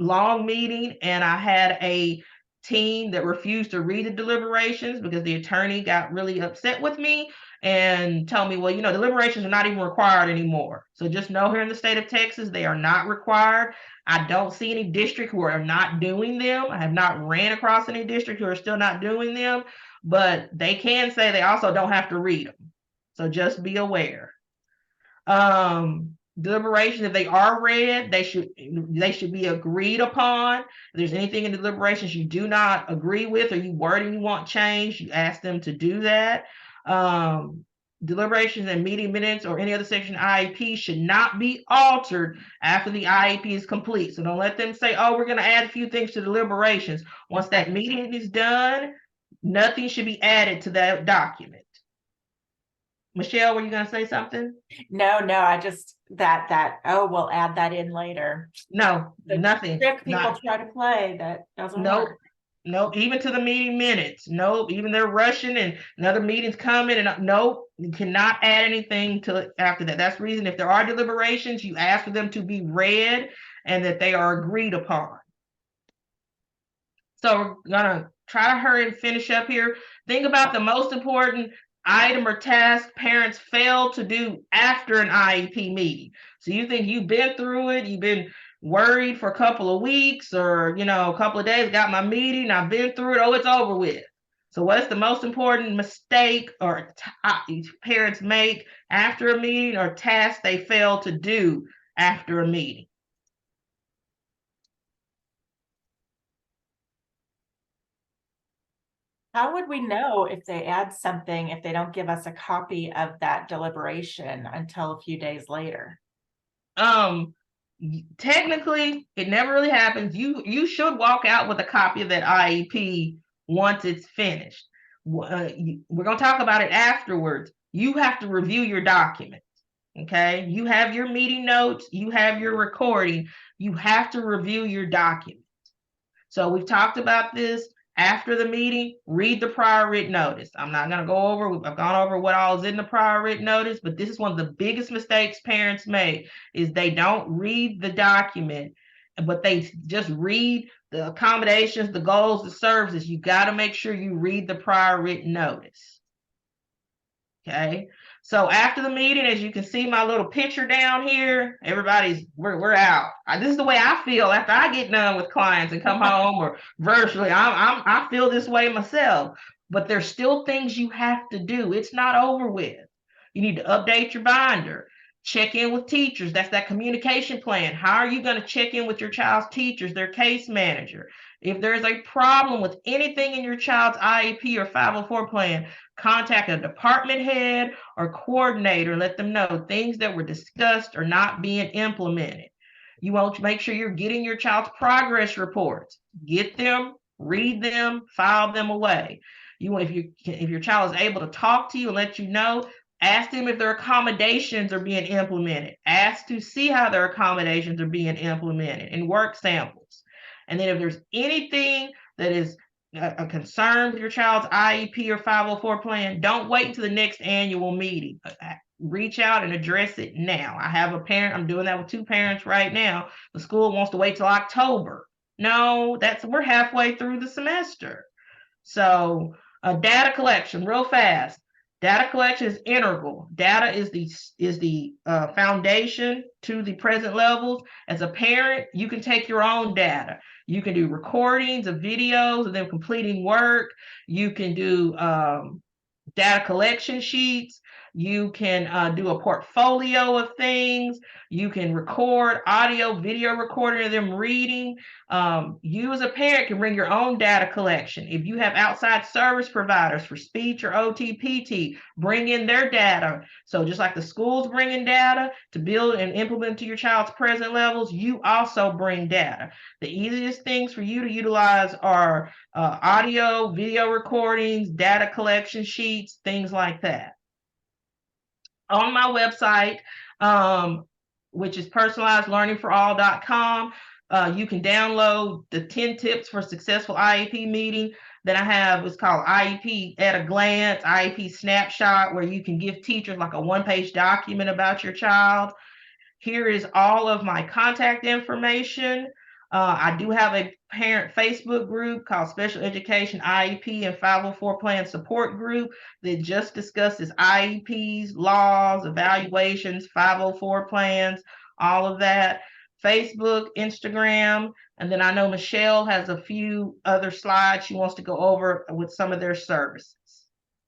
long meeting, and I had a team that refused to read the deliberations because the attorney got really upset with me and told me, well, deliberations are not even required anymore. So just know, here in the state of Texas, they are not required. I don't see any district who are not doing them. I have not ran across any district who are still not doing them, but they can say they also don't have to read them. So just be aware. Deliberations, if they are read, they should be agreed upon. If there's anything in the deliberations you do not agree with, or you wording you want changed, you ask them to do that. Deliberations and meeting minutes or any other section of IEP should not be altered after the IEP is complete. So don't let them say, oh, we're going to add a few things to deliberations. Once that meeting is done, nothing should be added to that document. Michelle, were you going to say something? No, I just we'll add that in later. No, nothing. People try to play, that doesn't work. Nope, even to the meeting minutes. Nope, even they're rushing and another meeting's coming, and nope, you cannot add anything to after that. That's the reason, if there are deliberations, you ask for them to be read and that they are agreed upon. So we're gonna try to hurry and finish up here. Think about the most important item or task parents fail to do after an IEP meeting. So you think you've been through it, you've been worried for a couple of weeks or a couple of days, got my meeting, I've been through it, oh, it's over with. So what's the most important mistake or parents make after a meeting, or task they fail to do after a meeting? How would we know if they add something if they don't give us a copy of that deliberation until a few days later? Technically, it never really happens. You should walk out with a copy of that IEP once it's finished. We're going to talk about it afterwards. You have to review your documents. Okay, you have your meeting notes, you have your recording, you have to review your documents. So we've talked about this. After the meeting, read the prior written notice. I'm not going to go over, I've gone over what all is in the prior written notice, but this is one of the biggest mistakes parents make, is they don't read the document, but they just read the accommodations, the goals, the services. You got to make sure you read the prior written notice. Okay, So after the meeting, as you can see my little picture down here, we're out. This is the way I feel after I get done with clients and come home or virtually. I feel this way myself, but there's still things you have to do. It's not over with. You need to update your binder, check in with teachers. That's that communication plan. How are you going to check in with your child's teachers, their case manager? If there's a problem with anything in your child's IEP or 504 plan, contact a department head or coordinator, let them know things that were discussed are not being implemented. You want to make sure you're getting your child's progress reports. Get them, read them, file them away. If your child is able to talk to you and let you know, ask them if their accommodations are being implemented. Ask to see how their accommodations are being implemented in work samples. And then if there's anything that is a concern with your child's IEP or 504 plan, don't wait until the next annual meeting. Reach out and address it now. I have a parent, I'm doing that with 2 parents right now. The school wants to wait till October. No, we're halfway through the semester. So data collection, real fast. Data collection is integral. Data is the foundation to the present levels. As a parent, you can take your own data. You can do recordings of videos of them completing work. You can do data collection sheets. You can do a portfolio of things. You can record audio, video recording of them reading. You as a parent can bring your own data collection. If you have outside service providers for speech or OT/PT, bring in their data. So just like the schools bring in data to build and implement to your child's present levels, you also bring data. The easiest things for you to utilize are audio, video recordings, data collection sheets, things like that. On my website, which is personalizedlearningforall.com, you can download the 10 tips for successful IEP meeting. Then I have what's called IEP at a glance, IEP snapshot, where you can give teachers like a 1-page document about your child. Here is all of my contact information. I do have a parent Facebook group called Special Education IEP and 504 Plan Support Group that just discusses IEPs, laws, evaluations, 504 plans, all of that. Facebook, Instagram, and then I know Michelle has a few other slides she wants to go over with some of their services.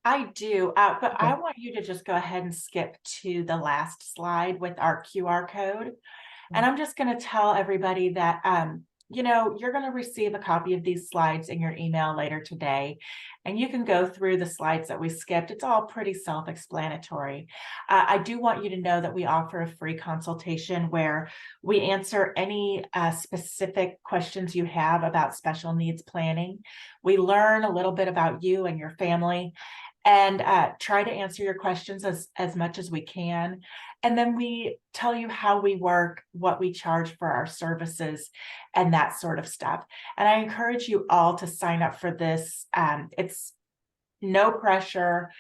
I do, but I want you to just go ahead and skip to the last slide with our QR code. And I'm just going to tell everybody that, you're going to receive a copy of these slides in your email later today, and you can go through the slides that we skipped. It's all pretty self-explanatory. I do want you to know that we offer a free consultation where we answer any specific questions you have about special needs planning. We learn a little bit about you and your family and try to answer your questions as much as we can. And then we tell you how we work, what we charge for our services, and that sort of stuff. And I encourage you all to sign up for this. It's no pressure.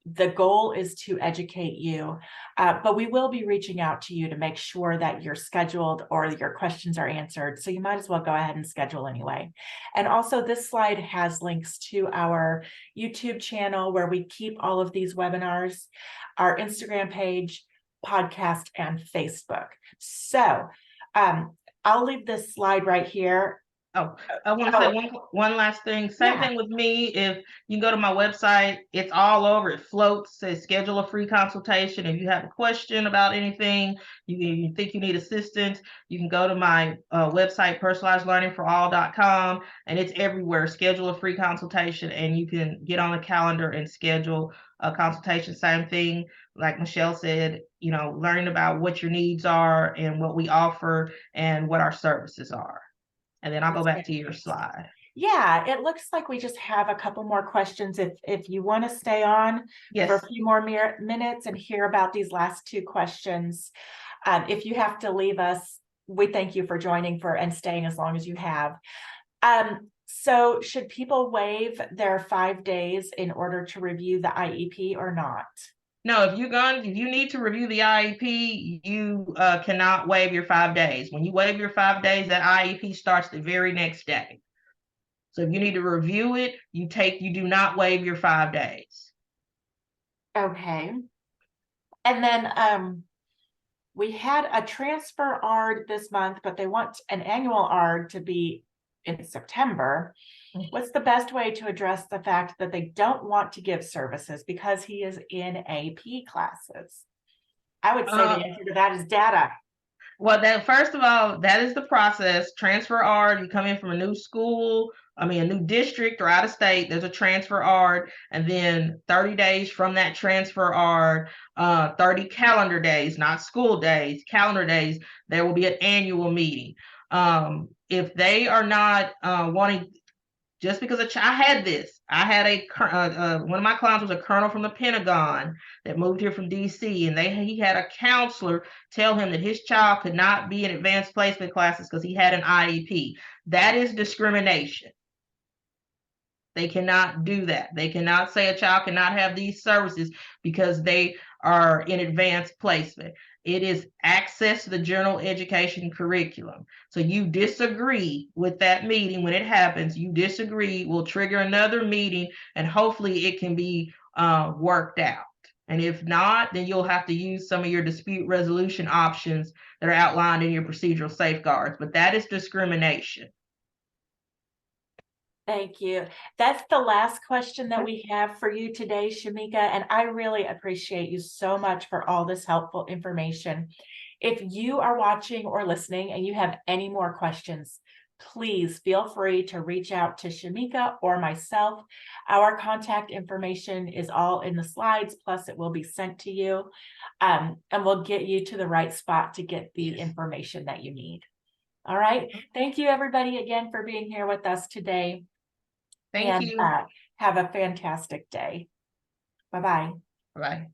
The goal is to educate you, but we will be reaching out to you to make sure that you're scheduled or your questions are answered. So you might as well go ahead and schedule anyway. And also this slide has links to our YouTube channel where we keep all of these webinars, our Instagram page, podcast, and Facebook. So I'll leave this slide right here. Oh, I want to say one last thing. Same thing with me. If you go to my website, it's all over. It floats, says schedule a free consultation. If you have a question about anything, you think you need assistance, you can go to my website, personalizedlearningforall.com, and it's everywhere. Schedule a free consultation, and you can get on the calendar and schedule a consultation. Same thing, like Michelle said, learning about what your needs are and what we offer and what our services are. And then I'll go back to your slide. Yeah, it looks like we just have a couple more questions. If you want to stay on for a few more minutes and hear about these last 2 questions, if you have to leave us, we thank you for joining and staying as long as you have. So should people waive their 5 days in order to review the IEP or not? No, if you need to review the IEP, you cannot waive your 5 days. When you waive your 5 days, that IEP starts the very next day. So if you need to review it, you do not waive your 5 days. Okay. And then we had a transfer ARD this month, but they want an annual ARD to be in September. What's the best way to address the fact that they don't want to give services because he is in AP classes? I would say the answer to that is data. Well, then first of all, that is the process. Transfer ARD, you come in from a new school, a new district or out of state, there's a transfer ARD, and then 30 days from that transfer ARD, 30 calendar days, not school days, calendar days, there will be an annual meeting. If they are not wanting, just because I had this, I had one of my clients was a colonel from the Pentagon that moved here from DC, and he had a counselor tell him that his child could not be in advanced placement classes because he had an IEP. That is discrimination. They cannot do that. They cannot say a child cannot have these services because they are in advanced placement. It is access to the general education curriculum. So you disagree with that meeting when it happens, you disagree, will trigger another meeting, and hopefully it can be worked out. And if not, then you'll have to use some of your dispute resolution options that are outlined in your procedural safeguards. But that is discrimination. Thank you. That's the last question that we have for you today, Shemica, and I really appreciate you so much for all this helpful information. If you are watching or listening and you have any more questions, please feel free to reach out to Shemica or myself. Our contact information is all in the slides, plus it will be sent to you, and we'll get you to the right spot to get the information that you need. All right. Thank you, everybody, again, for being here with us today. Thank you. Have a fantastic day. Bye-bye. Bye.